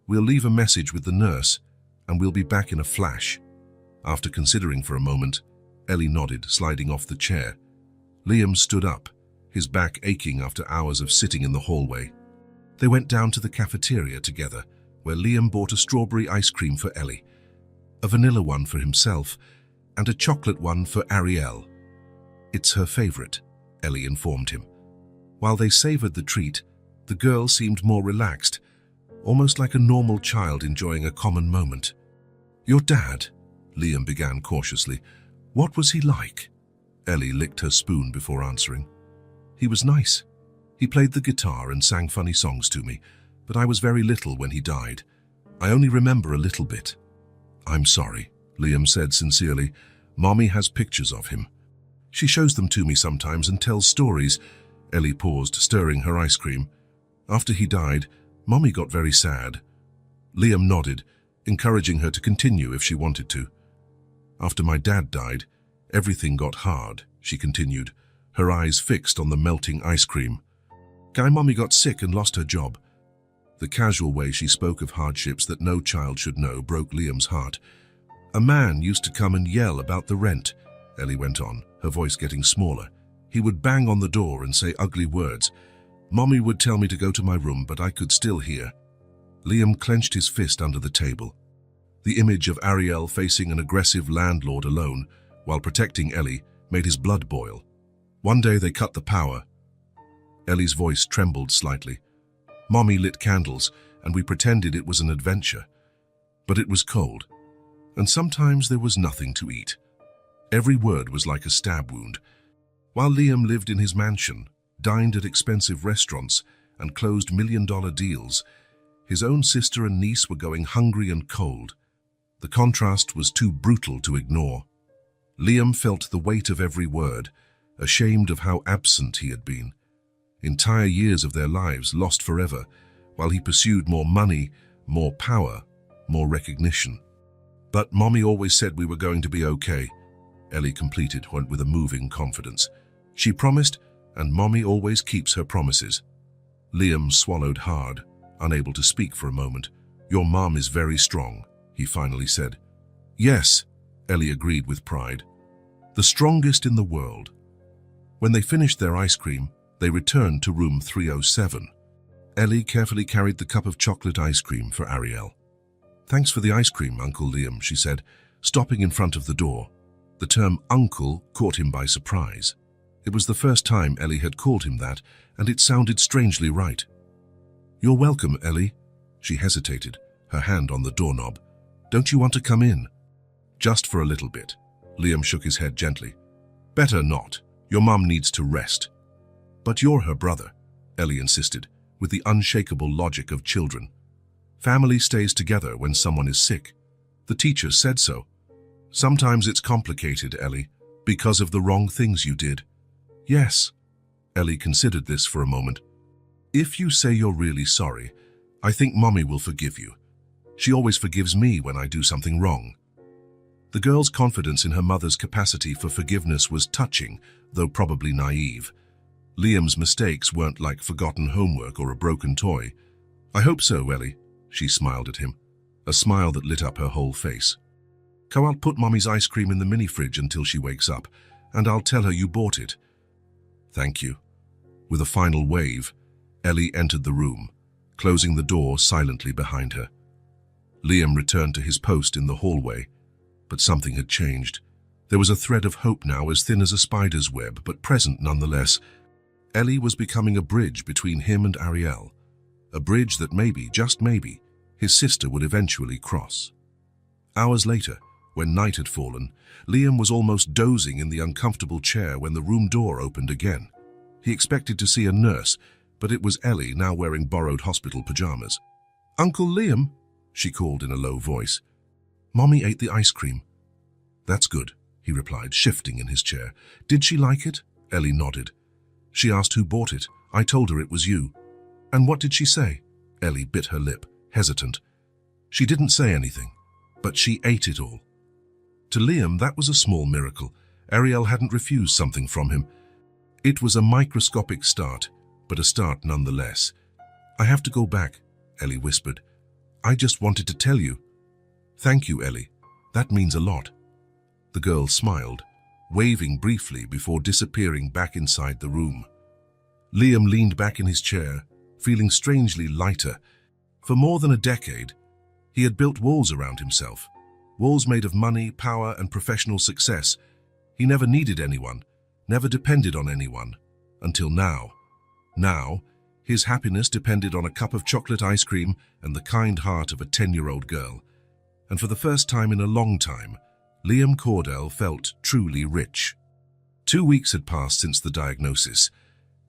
We'll leave a message with the nurse, and we'll be back in a flash." After considering for a moment, Ellie nodded, sliding off the chair. Liam stood up, his back aching after hours of sitting in the hallway. They went down to the cafeteria together, where Liam bought a strawberry ice cream for Ellie, a vanilla one for himself, and a chocolate one for Ariel. "It's her favorite," Ellie informed him. While they savored the treat, the girl seemed more relaxed, almost like a normal child enjoying a common moment. "Your dad," Liam began cautiously. "What was he like?" Ellie licked her spoon before answering. "He was nice. He played the guitar and sang funny songs to me, but I was very little when he died. I only remember a little bit." "I'm sorry," Liam said sincerely. "Mommy has pictures of him. She shows them to me sometimes and tells stories." Ellie paused, stirring her ice cream. "After he died, Mommy got very sad." Liam nodded, encouraging her to continue if she wanted to. "After my dad died, everything got hard," she continued, her eyes fixed on the melting ice cream. "Mommy got sick and lost her job." The casual way she spoke of hardships that no child should know broke Liam's heart. "A man used to come and yell about the rent," Ellie went on, her voice getting smaller. "He would bang on the door and say ugly words. Mommy would tell me to go to my room, but I could still hear." Liam clenched his fist under the table. The image of Ariel facing an aggressive landlord alone, while protecting Ellie, made his blood boil. "One day they cut the power." Ellie's voice trembled slightly. "Mommy lit candles, and we pretended it was an adventure. But it was cold, and sometimes there was nothing to eat." Every word was like a stab wound. While Liam lived in his mansion, dined at expensive restaurants, and closed million-dollar deals, his own sister and niece were going hungry and cold. The contrast was too brutal to ignore. Liam felt the weight of every word, ashamed of how absent he had been. Entire years of their lives lost forever, while he pursued more money, more power, more recognition. "But Mommy always said we were going to be okay," Ellie completed with a moving confidence. "She promised, and Mommy always keeps her promises." Liam swallowed hard, unable to speak for a moment. "Your mom is very strong," he finally said. "Yes," Ellie agreed with pride. "The strongest in the world." When they finished their ice cream, they returned to room 307. Ellie carefully carried the cup of chocolate ice cream for Ariel. "Thanks for the ice cream, Uncle Liam," she said, stopping in front of the door. The term uncle caught him by surprise. It was the first time Ellie had called him that, and it sounded strangely right. "You're welcome, Ellie." She hesitated, her hand on the doorknob. "Don't you want to come in?" "Just for a little bit." Liam shook his head gently. "Better not. Your mum needs to rest." "But you're her brother," Ellie insisted, with the unshakable logic of children. "Family stays together when someone is sick. The teacher said so." "Sometimes it's complicated, Ellie, because of the wrong things you did." "Yes." Ellie considered this for a moment. "If you say you're really sorry, I think Mommy will forgive you. She always forgives me when I do something wrong." The girl's confidence in her mother's capacity for forgiveness was touching, though probably naive. Liam's mistakes weren't like forgotten homework or a broken toy. "I hope so, Ellie," she smiled at him, a smile that lit up her whole face. "Go, I'll put Mommy's ice cream in the mini-fridge until she wakes up, and I'll tell her you bought it." "Thank you." With a final wave, Ellie entered the room, closing the door silently behind her. Liam returned to his post in the hallway, but something had changed. There was a thread of hope now as thin as a spider's web, but present nonetheless. Ellie was becoming a bridge between him and Ariel, a bridge that maybe, just maybe, his sister would eventually cross. Hours later, when night had fallen, Liam was almost dozing in the uncomfortable chair when the room door opened again. He expected to see a nurse, but it was Ellie, now wearing borrowed hospital pajamas. "Uncle Liam," she called in a low voice. "Mommy ate the ice cream." "That's good," he replied, shifting in his chair. "Did she like it?" Ellie nodded. "She asked who bought it. I told her it was you." "And what did she say?" Ellie bit her lip, hesitant. "She didn't say anything, but she ate it all." To Liam, that was a small miracle. Ariel hadn't refused something from him. It was a microscopic start, but a start nonetheless. "I have to go back," Ellie whispered. "I just wanted to tell you." "Thank you, Ellie. That means a lot." The girl smiled, waving briefly before disappearing back inside the room. Liam leaned back in his chair, feeling strangely lighter. For more than a decade, he had built walls around himself. Walls made of money, power, and professional success. He never needed anyone, never depended on anyone, until now. Now, his happiness depended on a cup of chocolate ice cream and the kind heart of a 10-year-old girl. And for the first time in a long time, Liam Cordell felt truly rich. 2 weeks had passed since the diagnosis.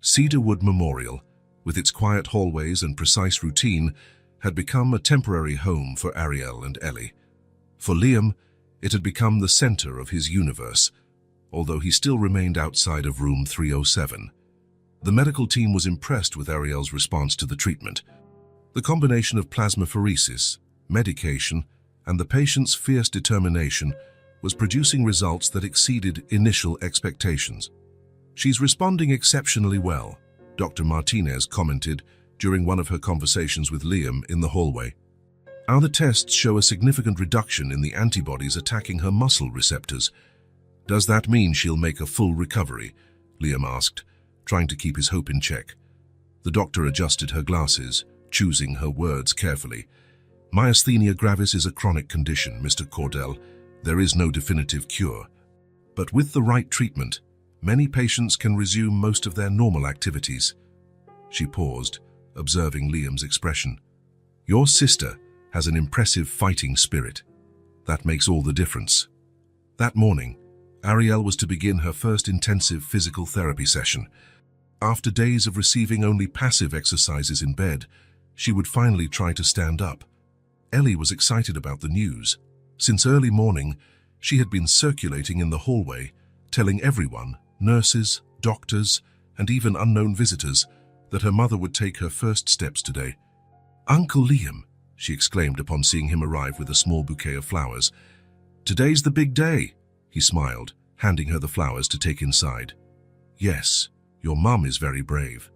Cedarwood Memorial, with its quiet hallways and precise routine, had become a temporary home for Ariel and Ellie. For Liam, it had become the center of his universe, although he still remained outside of room 307. The medical team was impressed with Ariel's response to the treatment. The combination of plasmapheresis, medication, and the patient's fierce determination was producing results that exceeded initial expectations. "She's responding exceptionally well," Dr. Martinez commented during one of her conversations with Liam in the hallway. "Our tests show a significant reduction in the antibodies attacking her muscle receptors. Does that mean she'll make a full recovery?" Liam asked, trying to keep his hope in check. The doctor adjusted her glasses, choosing her words carefully. "Myasthenia gravis is a chronic condition, Mr. Cordell. There is no definitive cure. But with the right treatment, many patients can resume most of their normal activities." She paused, observing Liam's expression. "Your sister has an impressive fighting spirit. That makes all the difference." That morning, Ariel was to begin her first intensive physical therapy session. After days of receiving only passive exercises in bed, she would finally try to stand up. Ellie was excited about the news. Since early morning, she had been circulating in the hallway, telling everyone, nurses, doctors, and even unknown visitors, that her mother would take her first steps today. "Uncle Liam," she exclaimed upon seeing him arrive with a small bouquet of flowers. "Today's the big day," he smiled, handing her the flowers to take inside. "Yes, your mum is very brave.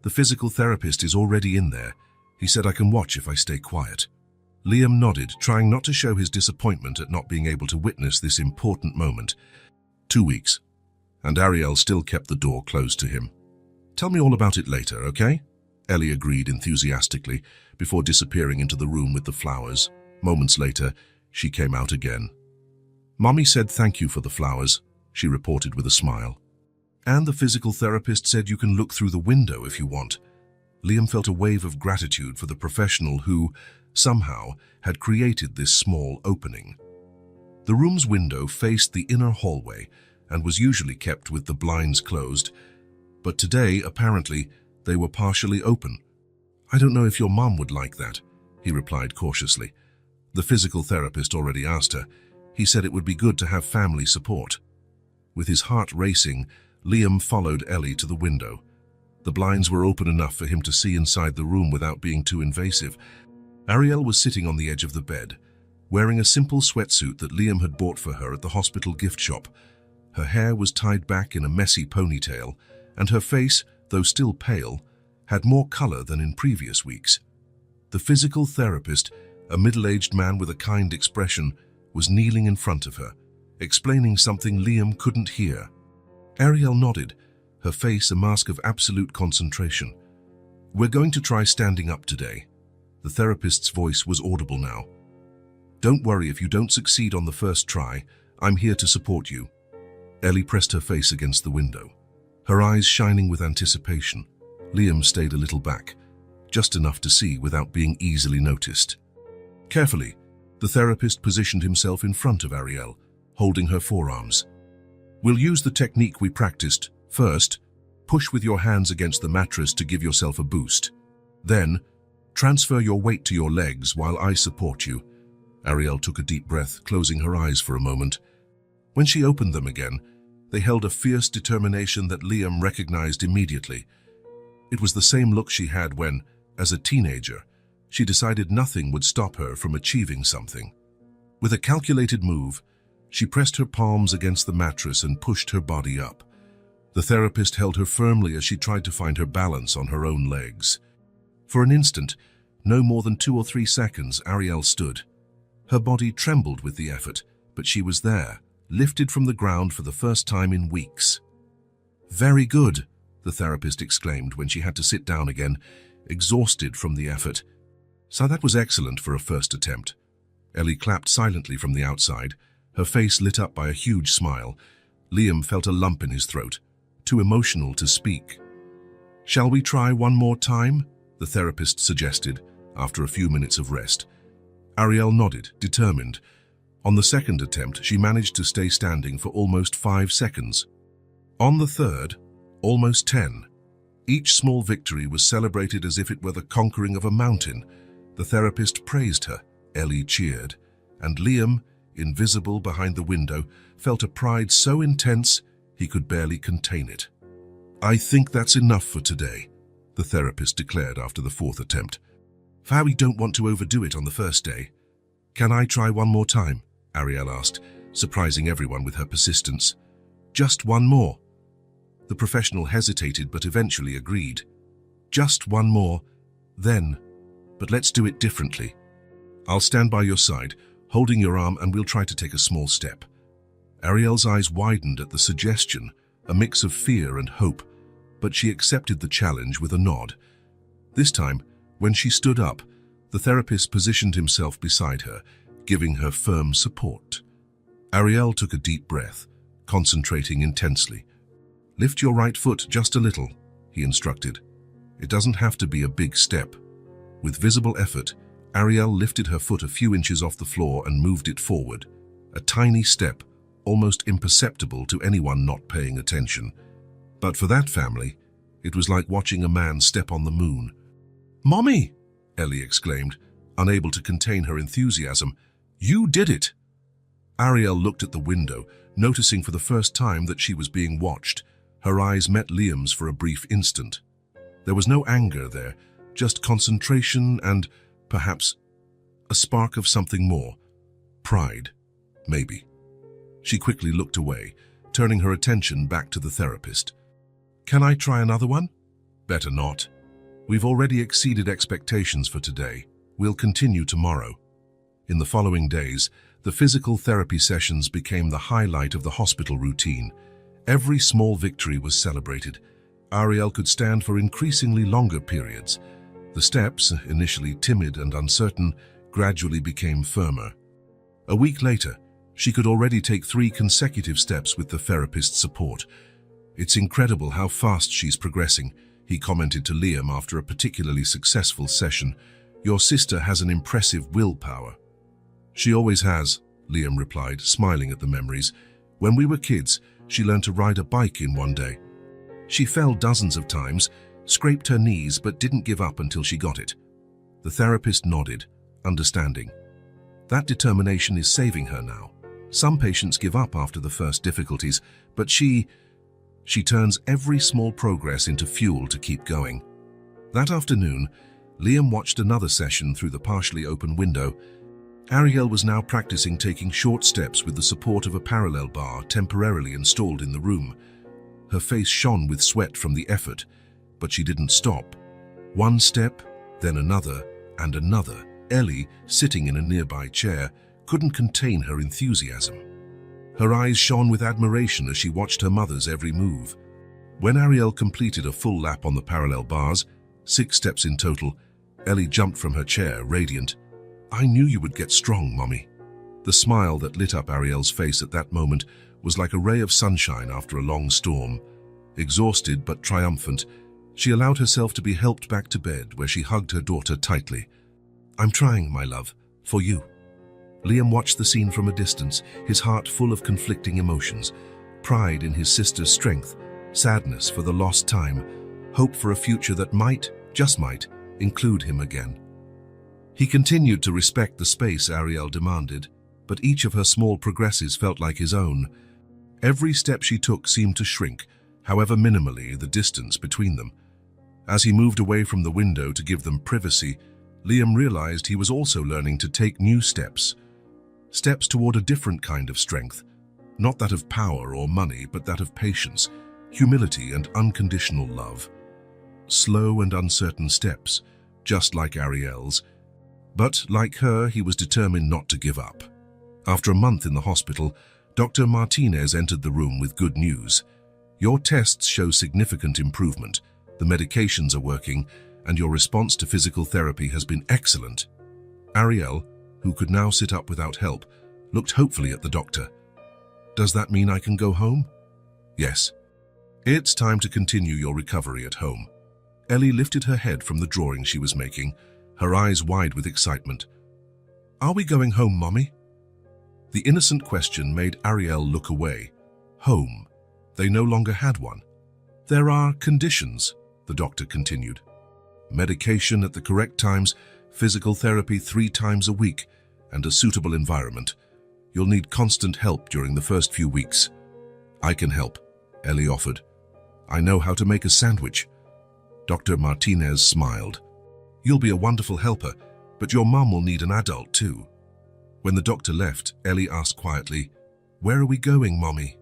The physical therapist is already in there. He said I can watch if I stay quiet." Liam nodded, trying not to show his disappointment at not being able to witness this important moment. 2 weeks. and Ariel still kept the door closed to him. "Tell me all about it later, okay?" Ellie agreed enthusiastically before disappearing into the room with the flowers. Moments later, she came out again. "Mommy said thank you for the flowers," she reported with a smile. "And the physical therapist said you can look through the window if you want." Liam felt a wave of gratitude for the professional who, somehow, had created this small opening. The room's window faced the inner hallway and was usually kept with the blinds closed, but today, apparently, they were partially open. "I don't know if your mom would like that," he replied cautiously. The physical therapist already asked her. He said it would be good to have family support. With his heart racing, Liam followed Ellie to the window. The blinds were open enough for him to see inside the room without being too invasive. Ariel was sitting on the edge of the bed, wearing a simple sweatsuit that Liam had bought for her at the hospital gift shop. Her hair was tied back in a messy ponytail, and her face, though still pale, had more color than in previous weeks. The physical therapist, a middle-aged man with a kind expression, was kneeling in front of her, explaining something Liam couldn't hear. Ariel nodded, her face a mask of absolute concentration. "We're going to try standing up today." The therapist's voice was audible now. "Don't worry if you don't succeed on the first try. I'm here to support you." Ellie pressed her face against the window, her eyes shining with anticipation. Liam stayed a little back, just enough to see without being easily noticed. Carefully, the therapist positioned himself in front of Ariel, holding her forearms. "We'll use the technique we practiced. First, push with your hands against the mattress to give yourself a boost. Then, transfer your weight to your legs while I support you." Ariel took a deep breath, closing her eyes for a moment. When she opened them again, they held a fierce determination that Liam recognized immediately. It was the same look she had when, as a teenager, she decided nothing would stop her from achieving something. With a calculated move, she pressed her palms against the mattress and pushed her body up. The therapist held her firmly as she tried to find her balance on her own legs. For an instant, no more than 2 or 3 seconds, Ariel stood. Her body trembled with the effort, but she was there, lifted from the ground for the first time in weeks. "Very good," the therapist exclaimed when she had to sit down again, exhausted from the effort. "So that was excellent for a first attempt." Ellie clapped silently from the outside, her face lit up by a huge smile. Liam felt a lump in his throat, too emotional to speak. "Shall we try one more time?" the therapist suggested, after a few minutes of rest. Ariel nodded, determined. On the second attempt, she managed to stay standing for almost 5 seconds. On the third, almost 10. Each small victory was celebrated as if it were the conquering of a mountain. The therapist praised her, Ellie cheered, and Liam, invisible behind the window, felt a pride so intense he could barely contain it. "I think that's enough for today," the therapist declared after the 4th attempt. "We don't want to overdo it on the first day." "Can I try one more time?" Ariel asked, surprising everyone with her persistence. "Just one more." The professional hesitated but eventually agreed. "Just one more, then, but let's do it differently. I'll stand by your side, holding your arm, and we'll try to take a small step." Ariel's eyes widened at the suggestion, a mix of fear and hope, but she accepted the challenge with a nod. This time, when she stood up, the therapist positioned himself beside her, giving her firm support. Ariel took a deep breath, concentrating intensely. "Lift your right foot just a little," he instructed. "It doesn't have to be a big step." With visible effort, Ariel lifted her foot a few inches off the floor and moved it forward. A tiny step, almost imperceptible to anyone not paying attention. But for that family, it was like watching a man step on the moon. "Mommy!" Ellie exclaimed, unable to contain her enthusiasm. "You did it!" Ariel looked at the window, noticing for the first time that she was being watched. Her eyes met Liam's for a brief instant. There was no anger there, just concentration and, perhaps, a spark of something more. Pride, maybe. She quickly looked away, turning her attention back to the therapist. "Can I try another one?" "Better not. We've already exceeded expectations for today. We'll continue tomorrow." In the following days, the physical therapy sessions became the highlight of the hospital routine. Every small victory was celebrated. Ariel could stand for increasingly longer periods. The steps, initially timid and uncertain, gradually became firmer. A week later, she could already take 3 consecutive steps with the therapist's support. "It's incredible how fast she's progressing," he commented to Liam after a particularly successful session. "Your sister has an impressive willpower." "She always has," Liam replied, smiling at the memories. "When we were kids, she learned to ride a bike in one day. She fell dozens of times, scraped her knees, but didn't give up until she got it." The therapist nodded, understanding. "That determination is saving her now. Some patients give up after the first difficulties, but she turns every small progress into fuel to keep going." That afternoon, Liam watched another session through the partially open window. Ariel was now practicing taking short steps with the support of a parallel bar temporarily installed in the room. Her face shone with sweat from the effort, but she didn't stop. One step, then another, and another. Ellie, sitting in a nearby chair, couldn't contain her enthusiasm. Her eyes shone with admiration as she watched her mother's every move. When Ariel completed a full lap on the parallel bars, 6 steps in total, Ellie jumped from her chair, radiant. "I knew you would get strong, Mommy." The smile that lit up Ariel's face at that moment was like a ray of sunshine after a long storm. Exhausted but triumphant, she allowed herself to be helped back to bed, where she hugged her daughter tightly. "I'm trying, my love, for you." Liam watched the scene from a distance, his heart full of conflicting emotions. Pride in his sister's strength, sadness for the lost time, hope for a future that might, just might, include him again. He continued to respect the space Ariel demanded, but each of her small progresses felt like his own. Every step she took seemed to shrink, however minimally, the distance between them. As he moved away from the window to give them privacy, Liam realized he was also learning to take new steps. Steps toward a different kind of strength, not that of power or money, but that of patience, humility, and unconditional love. Slow and uncertain steps, just like Ariel's. But, like her, he was determined not to give up. After a month in the hospital, Dr. Martinez entered the room with good news. "Your tests show significant improvement, the medications are working, and your response to physical therapy has been excellent." Ariel, who could now sit up without help, looked hopefully at the doctor. "Does that mean I can go home?" "Yes. It's time to continue your recovery at home." Ellie lifted her head from the drawing she was making, her eyes wide with excitement. "Are we going home, Mommy?" The innocent question made Ariel look away. Home. They no longer had one. "There are conditions," the doctor continued. "Medication at the correct times, physical therapy 3 times a week, and a suitable environment. You'll need constant help during the first few weeks." "I can help," Ellie offered. "I know how to make a sandwich." Dr. Martinez smiled. "You'll be a wonderful helper, but your mom will need an adult too." When the doctor left, Ellie asked quietly, "Where are we going, Mommy?"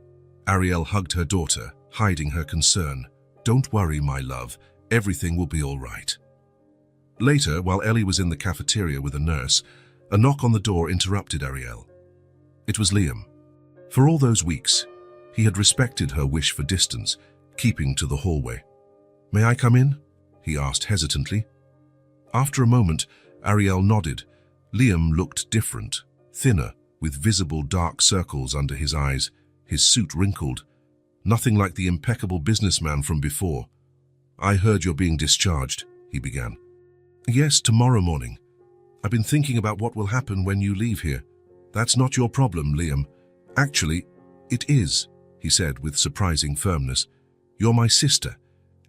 Ariel hugged her daughter, hiding her concern. "Don't worry, my love. Everything will be all right." Later, while Ellie was in the cafeteria with a nurse, a knock on the door interrupted Ariel. It was Liam. For all those weeks, he had respected her wish for distance, keeping to the hallway. "May I come in?" he asked hesitantly. After a moment, Ariel nodded. Liam looked different, thinner, with visible dark circles under his eyes, his suit wrinkled. Nothing like the impeccable businessman from before. "I heard you're being discharged," he began. "Yes, tomorrow morning. I've been thinking about what will happen when you leave here." "That's not your problem, Liam. Actually, it is," he said with surprising firmness. "You're my sister.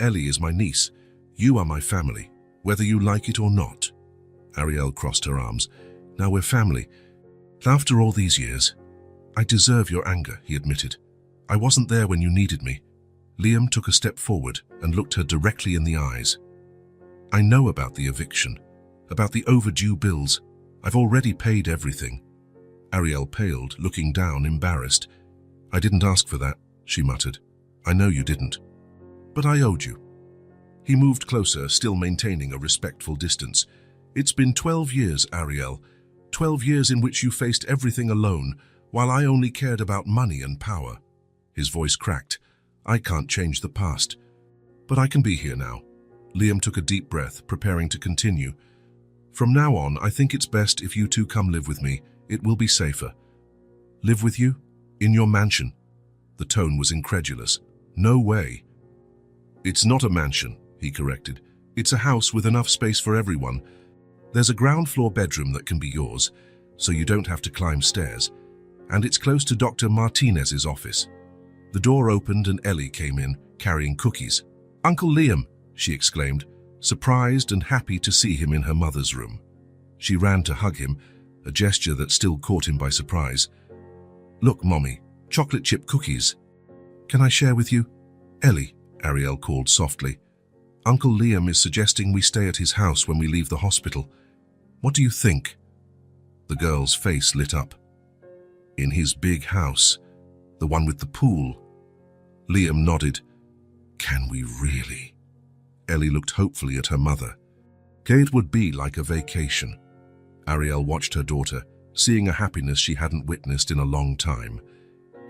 Ellie is my niece. You are my family, whether you like it or not." Ariel crossed her arms. "Now we're family. After all these years, I deserve your anger," he admitted. "I wasn't there when you needed me." Liam took a step forward and looked her directly in the eyes. "I know about the eviction, about the overdue bills. I've already paid everything." Ariel paled, looking down, embarrassed. "I didn't ask for that," she muttered. "I know you didn't. But I owed you." He moved closer, still maintaining a respectful distance. "It's been 12 years, Ariel. 12 years in which you faced everything alone, while I only cared about money and power." His voice cracked. I can't change the past. But I can be here now. Liam took a deep breath, preparing to continue. From now on, I think it's best if you two come live with me. It will be safer. Live with you? In your mansion? The tone was incredulous. No way. It's not a mansion, he corrected. It's a house with enough space for everyone. There's a ground floor bedroom that can be yours, so you don't have to climb stairs. And it's close to Dr. Martinez's office. The door opened and Ellie came in, carrying cookies. Uncle Liam, she exclaimed, surprised and happy to see him in her mother's room. She ran to hug him, a gesture that still caught him by surprise. Look, Mommy, chocolate chip cookies. Can I share with you? Ellie, Ariel called softly. Uncle Liam is suggesting we stay at his house when we leave the hospital. What do you think? The girl's face lit up. In his big house, the one with the pool. Liam nodded. Can we really? Ellie looked hopefully at her mother. It would be like a vacation. Ariel watched her daughter, seeing a happiness she hadn't witnessed in a long time.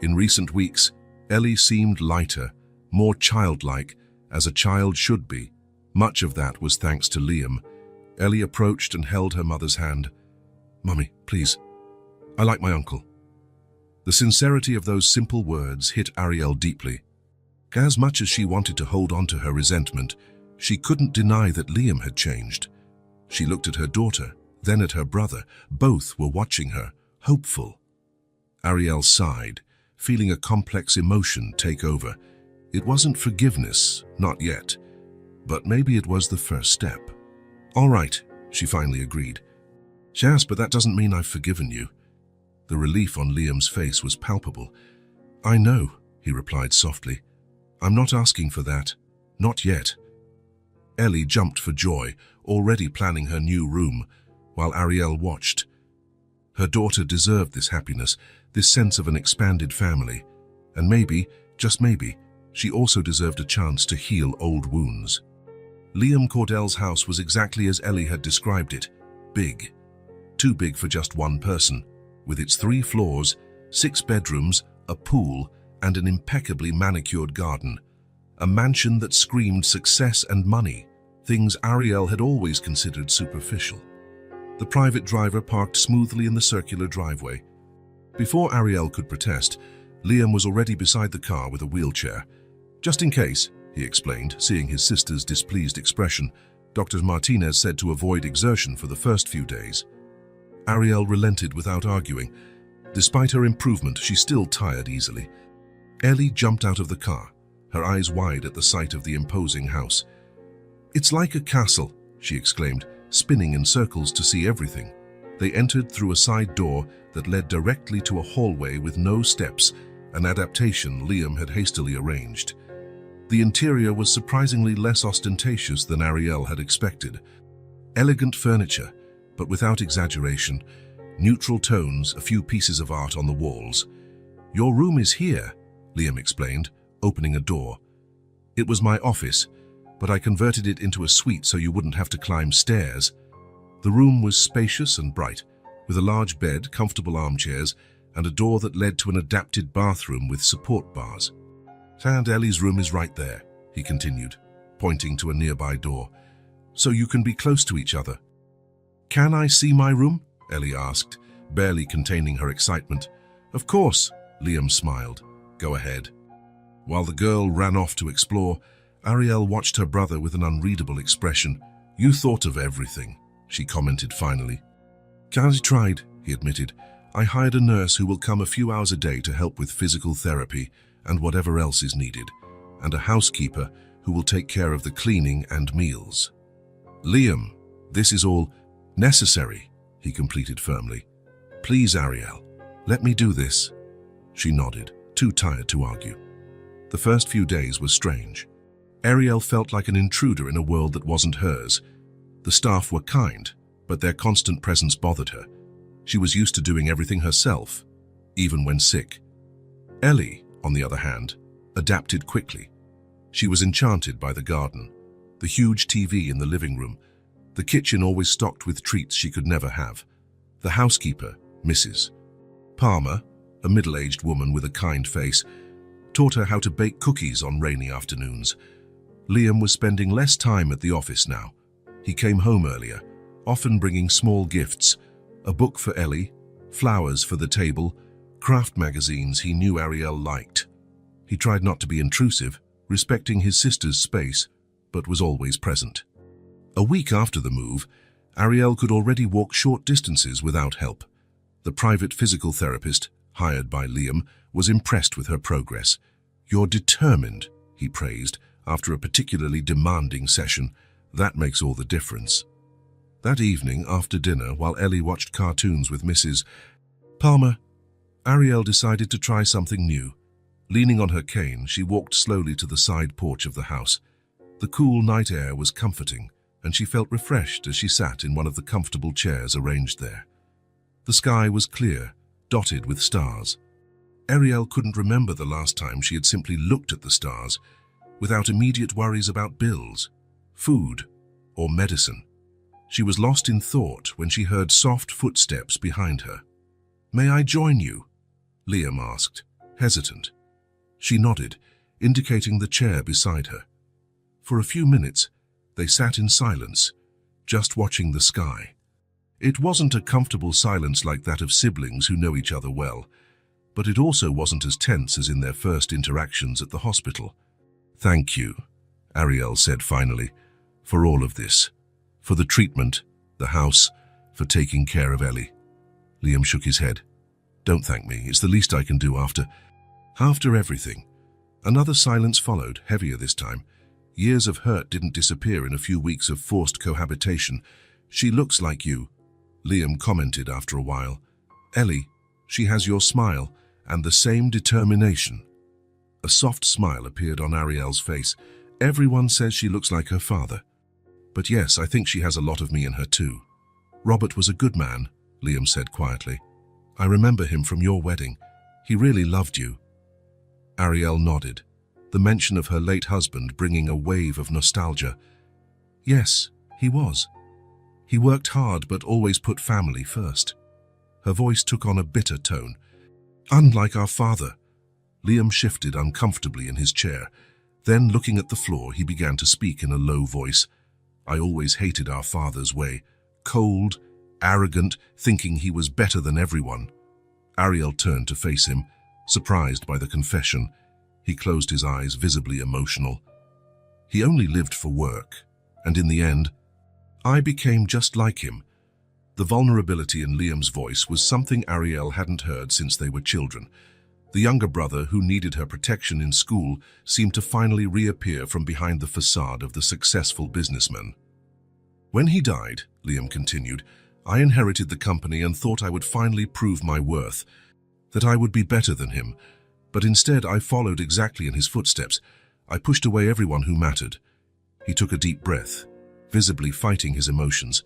In recent weeks, Ellie seemed lighter, more childlike, as a child should be. Much of that was thanks to Liam. Ellie approached and held her mother's hand. Mummy, please. I like my uncle. The sincerity of those simple words hit Ariel deeply. As much as she wanted to hold on to her resentment, she couldn't deny that Liam had changed. She looked at her daughter, then at her brother. Both were watching her, hopeful. Ariel sighed, feeling a complex emotion take over. It wasn't forgiveness, not yet. But maybe it was the first step. All right, she finally agreed. Yes, but that doesn't mean I've forgiven you. The relief on Liam's face was palpable. I know, he replied softly. I'm not asking for that. Not yet. Ellie jumped for joy, already planning her new room, while Ariel watched. Her daughter deserved this happiness, this sense of an expanded family. And maybe, just maybe, she also deserved a chance to heal old wounds. Liam Cordell's house was exactly as Ellie had described it. Big. Too big for just one person, with its 3 floors, 6 bedrooms, a pool, and an impeccably manicured garden. A mansion that screamed success and money, things Ariel had always considered superficial. The private driver parked smoothly in the circular driveway. Before Ariel could protest, Liam was already beside the car with a wheelchair. Just in case, he explained, seeing his sister's displeased expression. Dr. Martinez said to avoid exertion for the first few days. Ariel relented without arguing. Despite her improvement, she still tired easily. Ellie jumped out of the car, her eyes wide at the sight of the imposing house. It's like a castle, she exclaimed, spinning in circles to see everything. They entered through a side door that led directly to a hallway with no steps, an adaptation Liam had hastily arranged. The interior was surprisingly less ostentatious than Ariel had expected. Elegant furniture, but without exaggeration, neutral tones, a few pieces of art on the walls. Your room is here, Liam explained, opening a door. It was my office, but I converted it into a suite so you wouldn't have to climb stairs. The room was spacious and bright, with a large bed, comfortable armchairs, and a door that led to an adapted bathroom with support bars. And Ellie's room is right there, he continued, pointing to a nearby door, so you can be close to each other. Can I see my room? Ellie asked, barely containing her excitement. Of course, Liam smiled. Go ahead. While the girl ran off to explore, Ariel watched her brother with an unreadable expression. You thought of everything, she commented finally. I tried, he admitted. I hired a nurse who will come a few hours a day to help with physical therapy and whatever else is needed, and a housekeeper who will take care of the cleaning and meals. Liam, this is all necessary, he completed firmly. Please, Ariel, let me do this. She nodded, too tired to argue. The first few days were strange. Ariel felt like an intruder in a world that wasn't hers. The staff were kind, but their constant presence bothered her. She was used to doing everything herself, even when sick. Ellie, on the other hand, adapted quickly. She was enchanted by the garden, the huge TV in the living room, the kitchen always stocked with treats she could never have, the housekeeper, Mrs. Palmer, a middle-aged woman with a kind face. taught her how to bake cookies on rainy afternoons. Liam was spending less time at the office now. He came home earlier, often bringing small gifts, a book for Ellie, flowers for the table, craft magazines he knew Ariel liked. He tried not to be intrusive, respecting his sister's space, but was always present. A week after the move, Ariel could already walk short distances without help. The private physical therapist, hired by Liam, was impressed with her progress. "You're determined," he praised, after a particularly demanding session. "That makes all the difference." That evening, after dinner, while Ellie watched cartoons with Mrs. Palmer, Ariel decided to try something new. Leaning on her cane, she walked slowly to the side porch of the house. The cool night air was comforting, and she felt refreshed as she sat in one of the comfortable chairs arranged there. The sky was clear, dotted with stars. Ariel couldn't remember the last time she had simply looked at the stars, without immediate worries about bills, food, or medicine. She was lost in thought when she heard soft footsteps behind her. "May I join you?" Liam asked, hesitant. She nodded, indicating the chair beside her. For a few minutes, they sat in silence, just watching the sky. It wasn't a comfortable silence like that of siblings who know each other well, but it also wasn't as tense as in their first interactions at the hospital. "Thank you," Ariel said finally, "for all of this. For the treatment, the house, for taking care of Ellie." Liam shook his head. "Don't thank me. It's the least I can do after everything." Another silence followed, heavier this time. Years of hurt didn't disappear in a few weeks of forced cohabitation. "She looks like you," Liam commented after a while. "Ellie, she has your smile and the same determination." A soft smile appeared on Ariel's face. "Everyone says she looks like her father. But yes, I think she has a lot of me in her too." "Robert was a good man," Liam said quietly. "I remember him from your wedding. He really loved you." Ariel nodded, the mention of her late husband bringing a wave of nostalgia. "Yes, he was. He worked hard but always put family first." Her voice took on a bitter tone. "Unlike our father." Liam shifted uncomfortably in his chair. Then, looking at the floor, he began to speak in a low voice. "I always hated our father's way. Cold, arrogant, thinking he was better than everyone." Ariel turned to face him, surprised by the confession. He closed his eyes, visibly emotional. "He only lived for work, and in the end, I became just like him." The vulnerability in Liam's voice was something Ariel hadn't heard since they were children. The younger brother, who needed her protection in school, seemed to finally reappear from behind the facade of the successful businessman. "When he died," Liam continued, "I inherited the company and thought I would finally prove my worth, that I would be better than him. But instead, I followed exactly in his footsteps. I pushed away everyone who mattered." He took a deep breath, visibly fighting his emotions.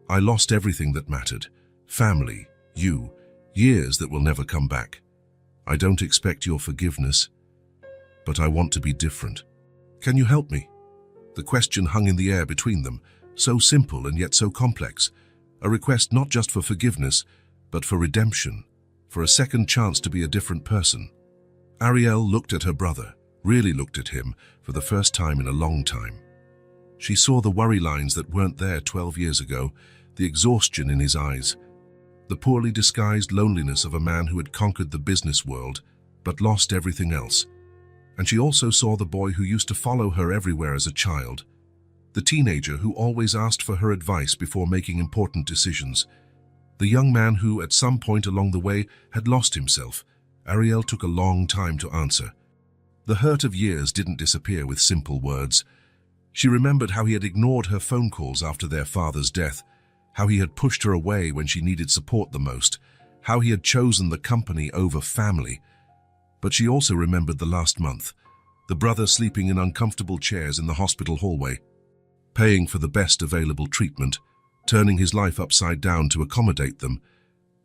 "I lost everything that mattered. Family, you, years that will never come back. I don't expect your forgiveness, but I want to be different. Can you help me?" The question hung in the air between them, so simple and yet so complex. A request not just for forgiveness, but for redemption, for a second chance to be a different person. Ariel looked at her brother, really looked at him, for the first time in a long time. She saw the worry lines that weren't there 12 years ago, the exhaustion in his eyes, the poorly disguised loneliness of a man who had conquered the business world, but lost everything else. And she also saw the boy who used to follow her everywhere as a child, the teenager who always asked for her advice before making important decisions, the young man who, at some point along the way, had lost himself. Ariel took a long time to answer. The hurt of years didn't disappear with simple words. She remembered how he had ignored her phone calls after their father's death, how he had pushed her away when she needed support the most, how he had chosen the company over family. But she also remembered the last month, the brother sleeping in uncomfortable chairs in the hospital hallway, paying for the best available treatment, turning his life upside down to accommodate them,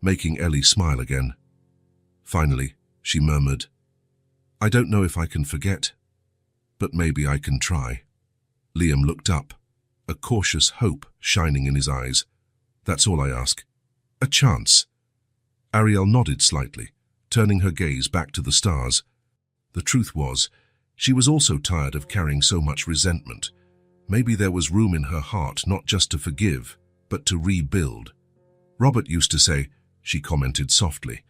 making Ellie smile again. Finally, she murmured, "I don't know if I can forget, but maybe I can try." Liam looked up, a cautious hope shining in his eyes. "That's all I ask. A chance." Ariel nodded slightly, turning her gaze back to the stars. The truth was, she was also tired of carrying so much resentment. Maybe there was room in her heart not just to forgive, but to rebuild. Robert used to say, she commented softly,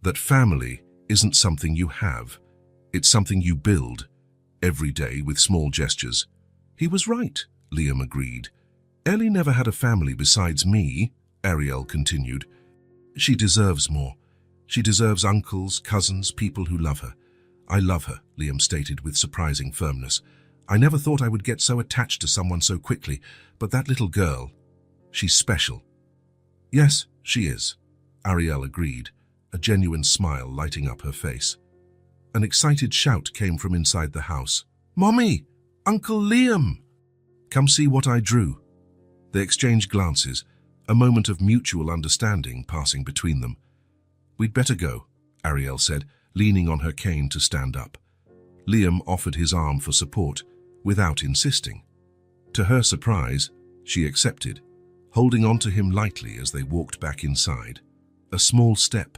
that family isn't something you have, it's something you build, every day with small gestures. He was right, Liam agreed. Ellie never had a family besides me, Ariel continued. She deserves more. She deserves uncles, cousins, people who love her. I love her, Liam stated with surprising firmness. I never thought I would get so attached to someone so quickly, but that little girl, she's special. Yes, she is, Ariel agreed, a genuine smile lighting up her face. An excited shout came from inside the house. Mommy! Uncle Liam! Come see what I drew. They exchanged glances, a moment of mutual understanding passing between them. We'd better go, Ariel said, leaning on her cane to stand up. Liam offered his arm for support, without insisting. To her surprise, she accepted, holding on to him lightly as they walked back inside. A small step,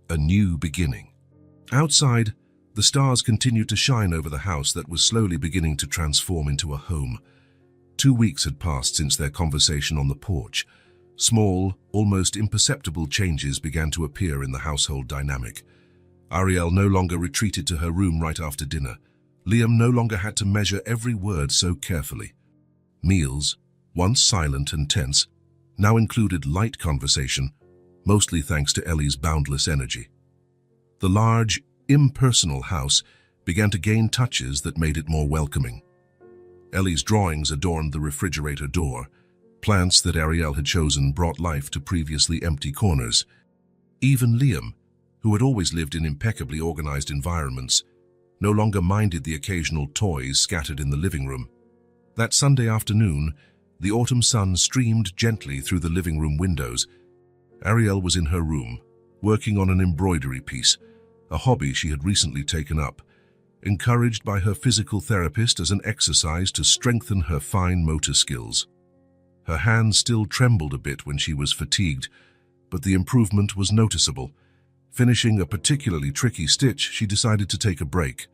a new beginning. Outside, the stars continued to shine over the house that was slowly beginning to transform into a home. 2 weeks had passed since their conversation on the porch. Small, almost imperceptible changes began to appear in the household dynamic. Ariel no longer retreated to her room right after dinner. Liam no longer had to measure every word so carefully. Meals, once silent and tense, now included light conversation, mostly thanks to Ellie's boundless energy. The large, impersonal house began to gain touches that made it more welcoming. Ellie's drawings adorned the refrigerator door. Plants that Ariel had chosen brought life to previously empty corners. Even Liam, who had always lived in impeccably organized environments, no longer minded the occasional toys scattered in the living room. That Sunday afternoon, the autumn sun streamed gently through the living room windows. Ariel was in her room, working on an embroidery piece, a hobby she had recently taken up, encouraged by her physical therapist as an exercise to strengthen her fine motor skills. Her hands still trembled a bit when she was fatigued, but the improvement was noticeable. Finishing a particularly tricky stitch, she decided to take a break.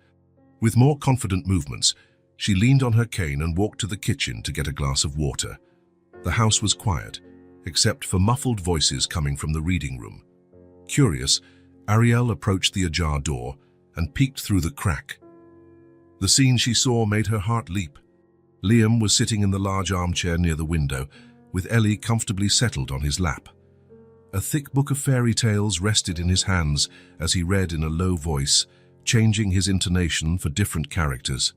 With more confident movements, she leaned on her cane and walked to the kitchen to get a glass of water. The house was quiet, except for muffled voices coming from the reading room. Curious, Ariel approached the ajar door and peeked through the crack. The scene she saw made her heart leap. Liam was sitting in the large armchair near the window, with Ellie comfortably settled on his lap. A thick book of fairy tales rested in his hands as he read in a low voice, changing his intonation for different characters.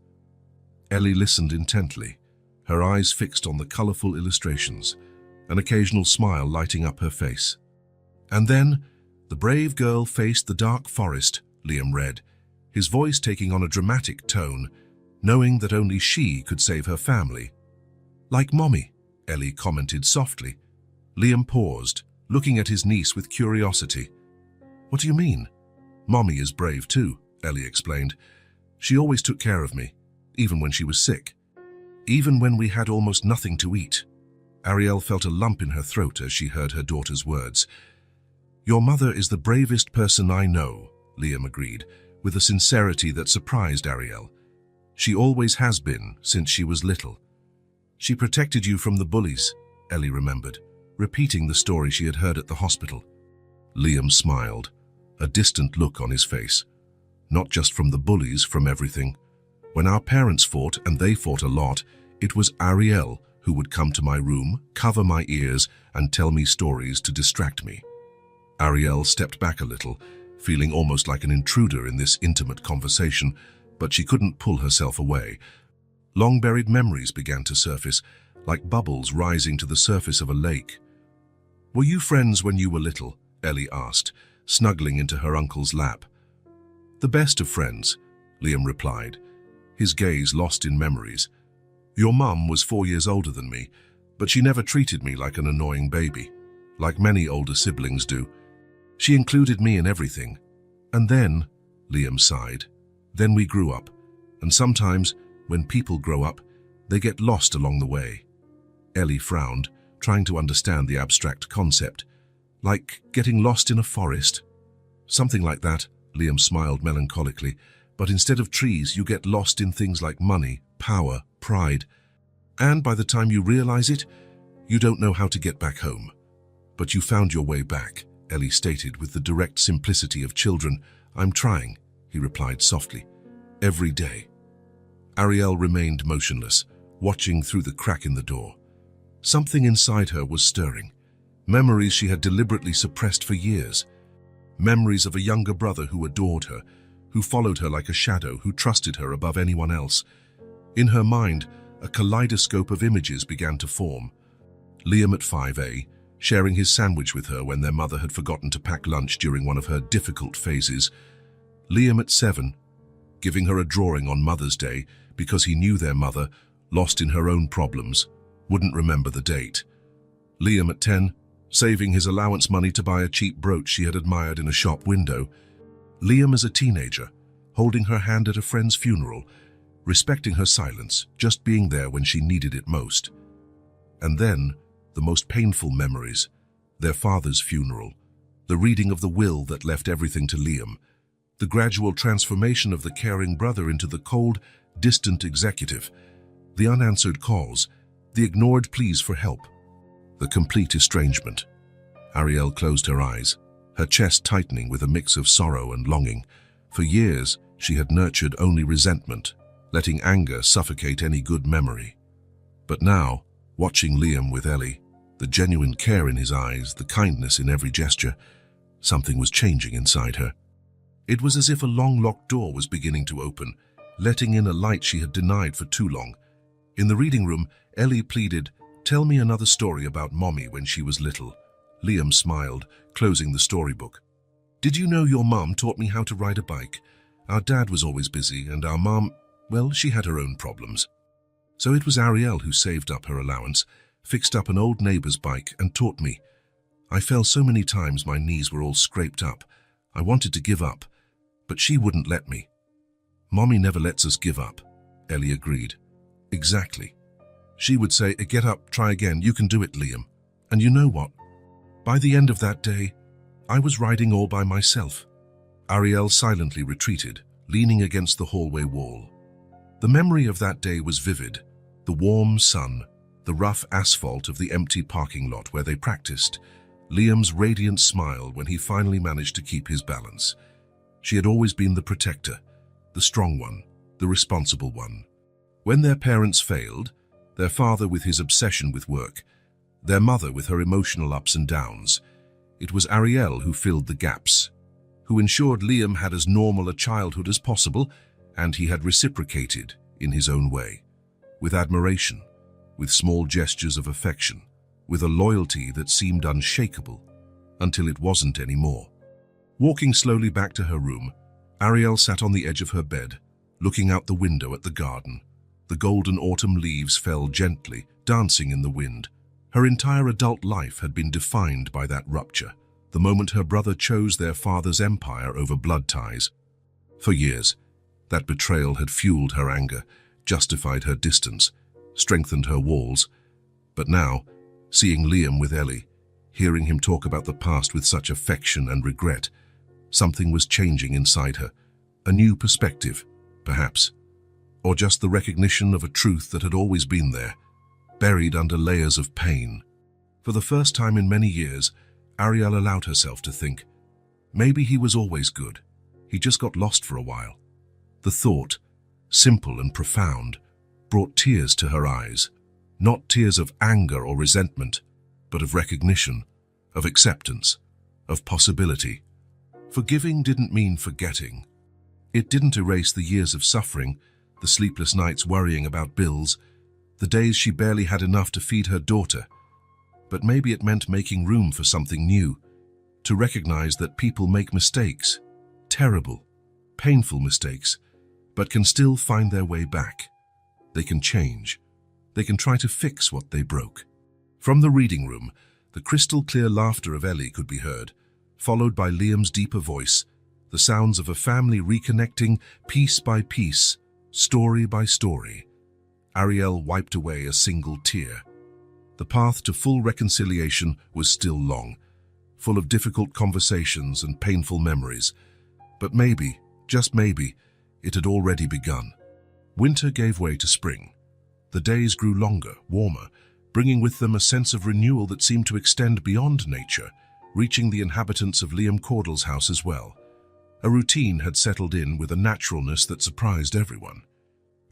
Ellie listened intently, her eyes fixed on the colorful illustrations, an occasional smile lighting up her face. And then, the brave girl faced the dark forest, Liam read, his voice taking on a dramatic tone, knowing that only she could save her family. Like Mommy, Ellie commented softly. Liam paused, looking at his niece with curiosity. What do you mean? Mommy is brave too, Ellie explained. She always took care of me, even when she was sick. Even when we had almost nothing to eat. Ariel felt a lump in her throat as she heard her daughter's words. Your mother is the bravest person I know, Liam agreed, with a sincerity that surprised Ariel. She always has been, since she was little. She protected you from the bullies, Ellie remembered, repeating the story she had heard at the hospital. Liam smiled, a distant look on his face. Not just from the bullies, from everything. When our parents fought, and they fought a lot, it was Ariel who would come to my room, cover my ears, and tell me stories to distract me. Ariel stepped back a little, feeling almost like an intruder in this intimate conversation, but she couldn't pull herself away. Long-buried memories began to surface, like bubbles rising to the surface of a lake. Were you friends when you were little? Ellie asked, snuggling into her uncle's lap. The best of friends, Liam replied, his gaze lost in memories. Your mum was 4 years older than me, but she never treated me like an annoying baby, like many older siblings do. She included me in everything. And then, Liam sighed, then we grew up, and sometimes, when people grow up, they get lost along the way. Ellie frowned, trying to understand the abstract concept. Like getting lost in a forest. Something like that, Liam smiled melancholically, but instead of trees, you get lost in things like money, power, pride. And by the time you realize it, you don't know how to get back home. But you found your way back, Ellie stated with the direct simplicity of children. I'm trying, he replied softly. Every day. Ariel remained motionless, watching through the crack in the door. Something inside her was stirring. Memories she had deliberately suppressed for years. Memories of a younger brother who adored her, who followed her like a shadow, who trusted her above anyone else. In her mind, a kaleidoscope of images began to form. Liam at 5A, sharing his sandwich with her when their mother had forgotten to pack lunch during one of her difficult phases. Liam at 7, giving her a drawing on Mother's Day because he knew their mother, lost in her own problems, wouldn't remember the date. Liam at 10, saving his allowance money to buy a cheap brooch she had admired in a shop window. Liam as a teenager, holding her hand at a friend's funeral, respecting her silence, just being there when she needed it most. And then, the most painful memories, their father's funeral, the reading of the will that left everything to Liam, the gradual transformation of the caring brother into the cold, distant executive, the unanswered calls, the ignored pleas for help, the complete estrangement. Ariel closed her eyes, her chest tightening with a mix of sorrow and longing. For years, she had nurtured only resentment, letting anger suffocate any good memory. But now, watching Liam with Ellie, the genuine care in his eyes, the kindness in every gesture, something was changing inside her. It was as if a long locked door was beginning to open, letting in a light she had denied for too long. In the reading room, Ellie pleaded, "Tell me another story about Mommy when she was little." Liam smiled, closing the storybook. "Did you know your mom taught me how to ride a bike? Our dad was always busy, and our mom, well, she had her own problems. So it was Ariel who saved up her allowance, fixed up an old neighbor's bike, and taught me. I fell so many times my knees were all scraped up. I wanted to give up, but she wouldn't let me." "Mommy never lets us give up," Ellie agreed. "Exactly. She would say, 'Get up, try again, you can do it, Liam.' And you know what? By the end of that day, I was riding all by myself." Ariel silently retreated, leaning against the hallway wall. The memory of that day was vivid. The warm sun, the rough asphalt of the empty parking lot where they practiced, Liam's radiant smile when he finally managed to keep his balance. She had always been the protector, the strong one, the responsible one. When their parents failed, their father with his obsession with work, their mother with her emotional ups and downs, it was Ariel who filled the gaps, who ensured Liam had as normal a childhood as possible, and he had reciprocated in his own way, with admiration, with small gestures of affection, with a loyalty that seemed unshakable, until it wasn't anymore. Walking slowly back to her room, Ariel sat on the edge of her bed, looking out the window at the garden. The golden autumn leaves fell gently, dancing in the wind. Her entire adult life had been defined by that rupture, the moment her brother chose their father's empire over blood ties. For years, that betrayal had fueled her anger, justified her distance, strengthened her walls. But now, seeing Liam with Ellie, hearing him talk about the past with such affection and regret, something was changing inside her. A new perspective, perhaps, or just the recognition of a truth that had always been there, buried under layers of pain. For the first time in many years, Ariel allowed herself to think, maybe he was always good. He just got lost for a while. The thought, simple and profound, brought tears to her eyes, not tears of anger or resentment, but of recognition, of acceptance, of possibility. Forgiving didn't mean forgetting. It didn't erase the years of suffering, the sleepless nights worrying about bills, the days she barely had enough to feed her daughter. But maybe it meant making room for something new, to recognize that people make mistakes, terrible, painful mistakes, but can still find their way back. They can change. They can try to fix what they broke. From the reading room, the crystal-clear laughter of Ellie could be heard, followed by Liam's deeper voice, the sounds of a family reconnecting piece by piece, story by story. Ariel wiped away a single tear. The path to full reconciliation was still long, full of difficult conversations and painful memories. But maybe, just maybe, It had already begun. Winter gave way to spring. The days grew longer, warmer, bringing with them a sense of renewal that seemed to extend beyond nature, reaching the inhabitants of Liam Caudle's house as well. A routine had settled in with a naturalness that surprised everyone.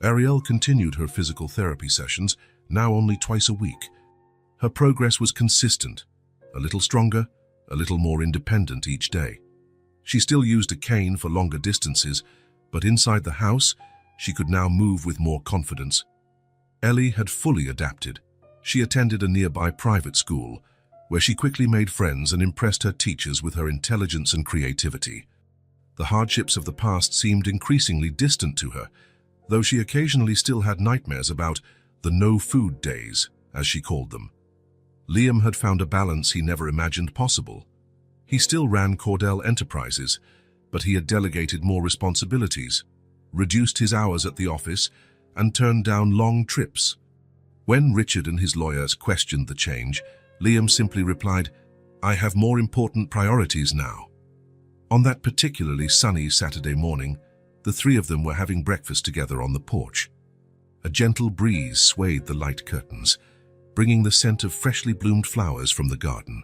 Ariel continued her physical therapy sessions, now only twice a week. Her progress was consistent, a little stronger, a little more independent each day. She still used a cane for longer distances, but inside the house, she could now move with more confidence. Ellie had fully adapted. She attended a nearby private school, where she quickly made friends and impressed her teachers with her intelligence and creativity. The hardships of the past seemed increasingly distant to her, though she occasionally still had nightmares about the no-food days, as she called them. Liam had found a balance he never imagined possible. He still ran Caudle Enterprises, but he had delegated more responsibilities, reduced his hours at the office, and turned down long trips. When Richard and his lawyers questioned the change, Liam simply replied, "I have more important priorities now." On that particularly sunny Saturday morning, the three of them were having breakfast together on the porch. A gentle breeze swayed the light curtains, bringing the scent of freshly bloomed flowers from the garden.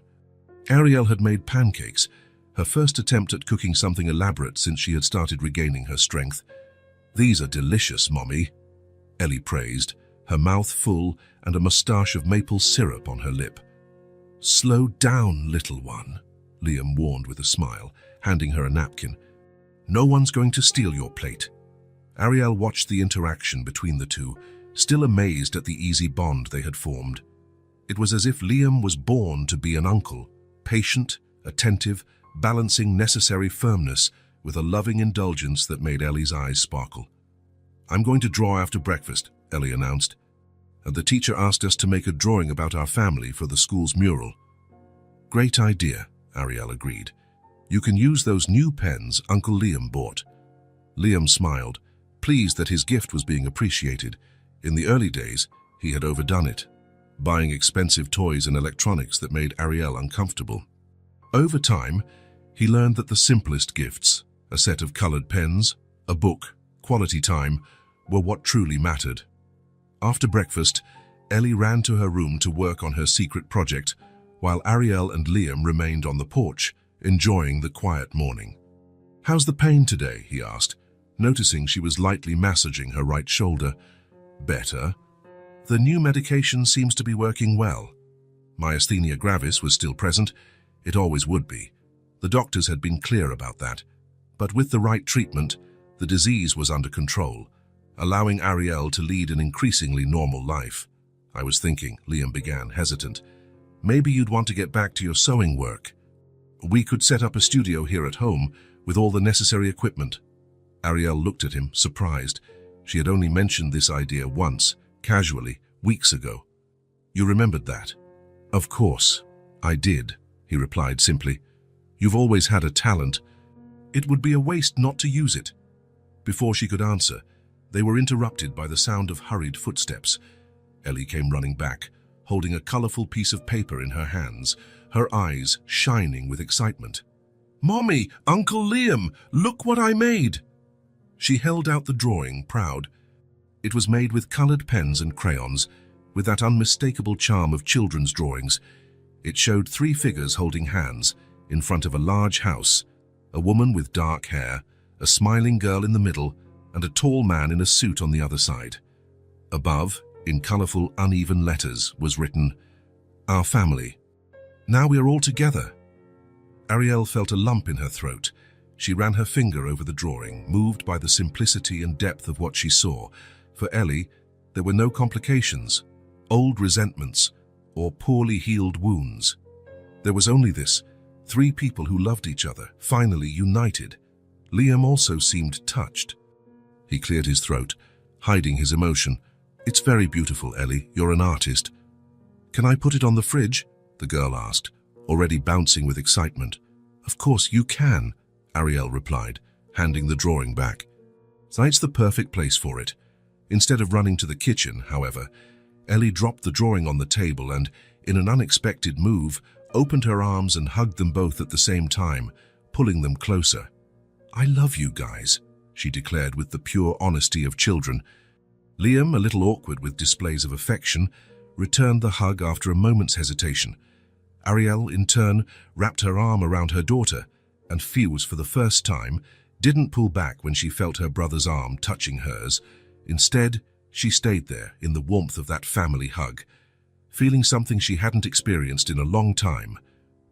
Ariel had made pancakes, her first attempt at cooking something elaborate since she had started regaining her strength. "These are delicious, Mommy," Ellie praised, her mouth full and a moustache of maple syrup on her lip. "Slow down, little one," Liam warned with a smile, handing her a napkin. "No one's going to steal your plate." Ariel watched the interaction between the two, still amazed at the easy bond they had formed. It was as if Liam was born to be an uncle, patient, attentive, balancing necessary firmness with a loving indulgence that made Ellie's eyes sparkle. "I'm going to draw after breakfast," Ellie announced, "and the teacher asked us to make a drawing about our family for the school's mural." "Great idea," Ariel agreed. "You can use those new pens Uncle Liam bought." Liam smiled, pleased that his gift was being appreciated. In the early days, he had overdone it, buying expensive toys and electronics that made Ariel uncomfortable. Over time, he learned that the simplest gifts, a set of colored pens, a book, quality time, were what truly mattered. After breakfast, Ellie ran to her room to work on her secret project, while Ariel and Liam remained on the porch, enjoying the quiet morning. "How's the pain today?" he asked, noticing she was lightly massaging her right shoulder. "Better. The new medication seems to be working well." Myasthenia gravis was still present. It always would be. The doctors had been clear about that. But with the right treatment, the disease was under control, allowing Ariel to lead an increasingly normal life. "I was thinking," Liam began, hesitant, "maybe you'd want to get back to your sewing work. We could set up a studio here at home with all the necessary equipment." Ariel looked at him, surprised. She had only mentioned this idea once, casually, weeks ago. "You remembered that?" "Of course, I did," he replied simply. "You've always had a talent. It would be a waste not to use it." Before she could answer, they were interrupted by the sound of hurried footsteps. Ellie came running back, holding a colorful piece of paper in her hands, her eyes shining with excitement. "Mommy, Uncle Liam, look what I made!" She held out the drawing, proud. It was made with colored pens and crayons, with that unmistakable charm of children's drawings. It showed three figures holding hands in front of a large house, a woman with dark hair, a smiling girl in the middle, and a tall man in a suit on the other side. Above, in colorful, uneven letters, was written, "Our family. Now we are all together." Ariel felt a lump in her throat. She ran her finger over the drawing, moved by the simplicity and depth of what she saw. For Ellie, there were no complications, old resentments, or poorly healed wounds. There was only this, three people who loved each other, finally united. Liam also seemed touched. He cleared his throat, hiding his emotion. "It's very beautiful, Ellie. You're an artist." "Can I put it on the fridge?" the girl asked, already bouncing with excitement. "Of course you can," Ariel replied, handing the drawing back. "Tonight's the perfect place for it." Instead of running to the kitchen, however, Ellie dropped the drawing on the table and, in an unexpected move, opened her arms and hugged them both at the same time, pulling them closer. "I love you guys," she declared with the pure honesty of children. Liam, a little awkward with displays of affection, returned the hug after a moment's hesitation. Ariel, in turn, wrapped her arm around her daughter and, feels for the first time, didn't pull back when she felt her brother's arm touching hers. Instead, she stayed there in the warmth of that family hug, feeling something she hadn't experienced in a long time: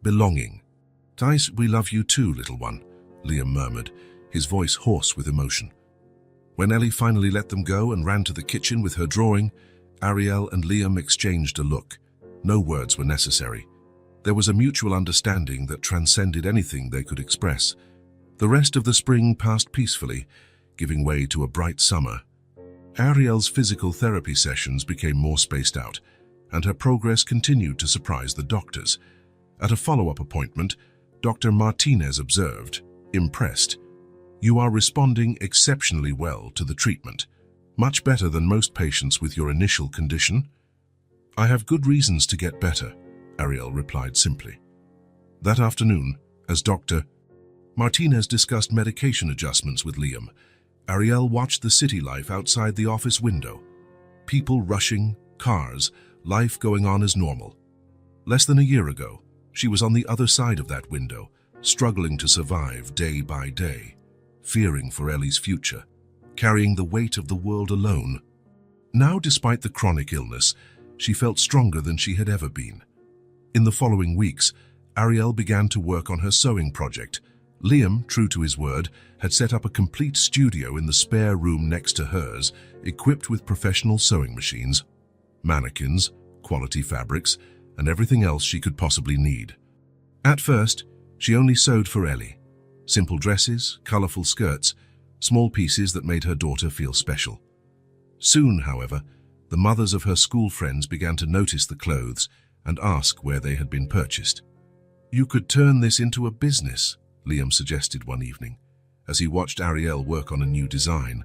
belonging. "Dice, we love you too, little one," Liam murmured, his voice hoarse with emotion. When Ellie finally let them go and ran to the kitchen with her drawing, Ariel and Liam exchanged a look. No words were necessary. There was a mutual understanding that transcended anything they could express. The rest of the spring passed peacefully, giving way to a bright summer. Ariel's physical therapy sessions became more spaced out, and her progress continued to surprise the doctors. At a follow-up appointment, Dr. Martinez observed, impressed, "You are responding exceptionally well to the treatment, much better than most patients with your initial condition." "I have good reasons to get better," Ariel replied simply. That afternoon, as Dr. Martinez discussed medication adjustments with Liam, Ariel watched the city life outside the office window. People rushing, cars, life going on as normal. Less than a year ago, she was on the other side of that window, struggling to survive day by day, fearing for Ellie's future, carrying the weight of the world alone. Now, despite the chronic illness, she felt stronger than she had ever been. In the following weeks, Ariel began to work on her sewing project. Liam, true to his word, had set up a complete studio in the spare room next to hers, equipped with professional sewing machines, mannequins, quality fabrics, and everything else she could possibly need. At first, she only sewed for Ellie. Simple dresses, colorful skirts, small pieces that made her daughter feel special. Soon, however, the mothers of her school friends began to notice the clothes and ask where they had been purchased. "You could turn this into a business," Liam suggested one evening, as he watched Ariel work on a new design.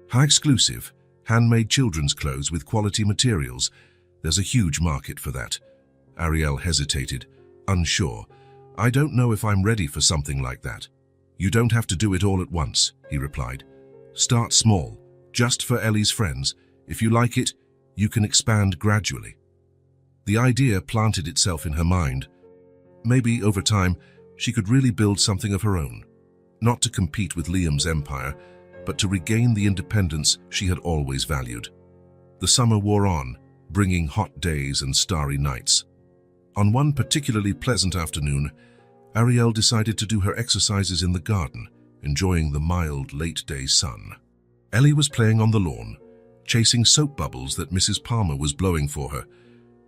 "High exclusive, handmade children's clothes with quality materials. There's a huge market for that." Ariel hesitated, unsure. "I don't know if I'm ready for something like that." "You don't have to do it all at once," he replied. "Start small, just for Ellie's friends. If you like it, you can expand gradually." The idea planted itself in her mind. Maybe, over time, she could really build something of her own, not to compete with Liam's empire, but to regain the independence she had always valued. The summer wore on, bringing hot days and starry nights. On one particularly pleasant afternoon, Ariel decided to do her exercises in the garden, enjoying the mild late-day sun. Ellie was playing on the lawn, chasing soap bubbles that Mrs. Palmer was blowing for her.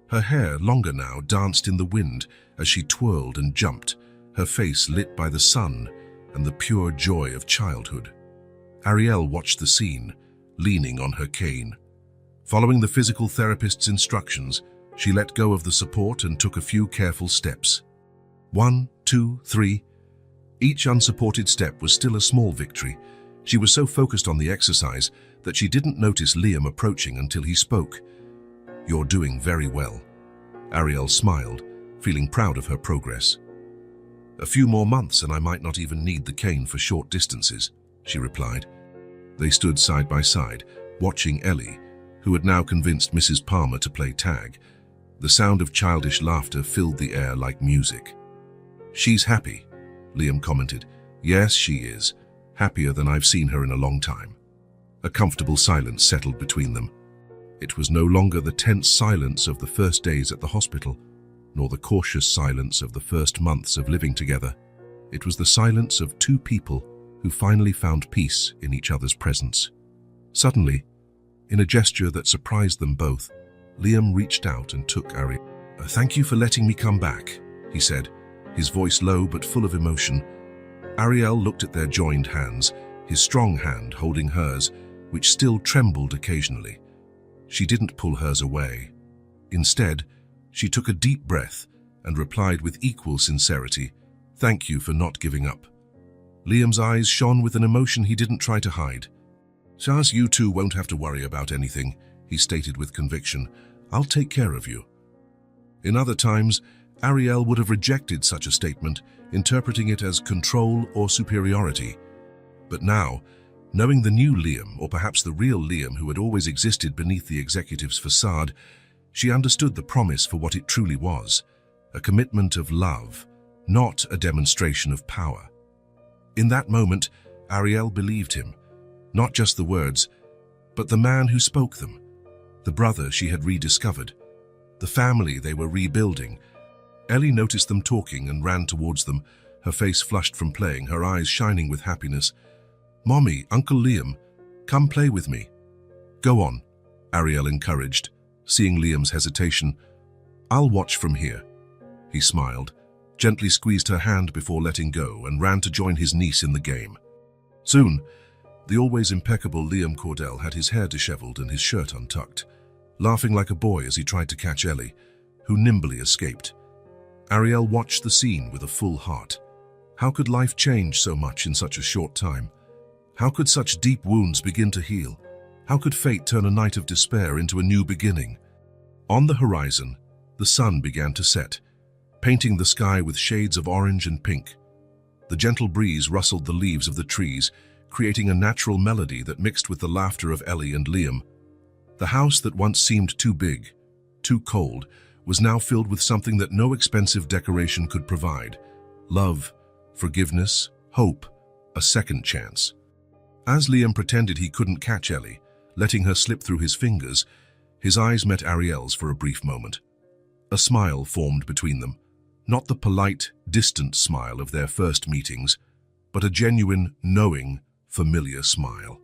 Her hair, longer now, danced in the wind as she twirled and jumped, her face lit by the sun and the pure joy of childhood. Ariel watched the scene, leaning on her cane. Following the physical therapist's instructions, she let go of the support and took a few careful steps. 1, 2, 3. Each unsupported step was still a small victory. She was so focused on the exercise that she didn't notice Liam approaching until he spoke. "You're doing very well." Ariel smiled, feeling proud of her progress. "A few more months and I might not even need the cane for short distances," she replied. They stood side by side, watching Ellie, who had now convinced Mrs. Palmer to play tag. The sound of childish laughter filled the air like music. "She's happy," Liam commented. "Yes, she is. Happier than I've seen her in a long time." A comfortable silence settled between them. It was no longer the tense silence of the first days at the hospital, nor the cautious silence of the first months of living together. It was the silence of two people who finally found peace in each other's presence. Suddenly, in a gesture that surprised them both, Liam reached out and took Ariel. "Thank you for letting me come back," he said, his voice low but full of emotion. Ariel looked at their joined hands, his strong hand holding hers, which still trembled occasionally. She didn't pull hers away. Instead, she took a deep breath and replied with equal sincerity, "Thank you for not giving up." Liam's eyes shone with an emotion he didn't try to hide. "Chaz, you two won't have to worry about anything," he stated with conviction. "I'll take care of you." In other times, Ariel would have rejected such a statement, interpreting it as control or superiority. But now, Knowing the new Liam, or perhaps the real Liam who had always existed beneath the executive's facade, she understood the promise for what it truly was, a commitment of love, not a demonstration of power. In that moment, Ariel believed him, not just the words, but the man who spoke them, the brother she had rediscovered, the family they were rebuilding. Ellie noticed them talking and ran towards them, her face flushed from playing, her eyes shining with happiness. "Mommy, Uncle Liam, come play with me." "Go on," Ariel encouraged, seeing Liam's hesitation. "I'll watch from here." He smiled, gently squeezed her hand before letting go, and ran to join his niece in the game. Soon, the always impeccable Liam Cordell had his hair disheveled and his shirt untucked, laughing like a boy as he tried to catch Ellie, who nimbly escaped. Ariel watched the scene with a full heart. How could life change so much in such a short time? How could such deep wounds begin to heal? How could fate turn a night of despair into a new beginning? On the horizon, the sun began to set, painting the sky with shades of orange and pink. The gentle breeze rustled the leaves of the trees, creating a natural melody that mixed with the laughter of Ellie and Liam. The house that once seemed too big, too cold, was now filled with something that no expensive decoration could provide: love, forgiveness, hope, a second chance. As Liam pretended he couldn't catch Ellie, letting her slip through his fingers, his eyes met Ariel's for a brief moment. A smile formed between them, not the polite, distant smile of their first meetings, but a genuine, knowing, familiar smile.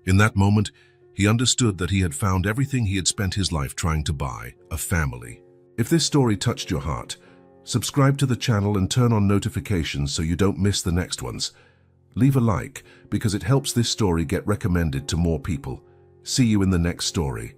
In that moment, he understood that he had found everything he had spent his life trying to buy: a family. If this story touched your heart, subscribe to the channel and turn on notifications so you don't miss the next ones. Leave a like, because it helps this story get recommended to more people. See you in the next story.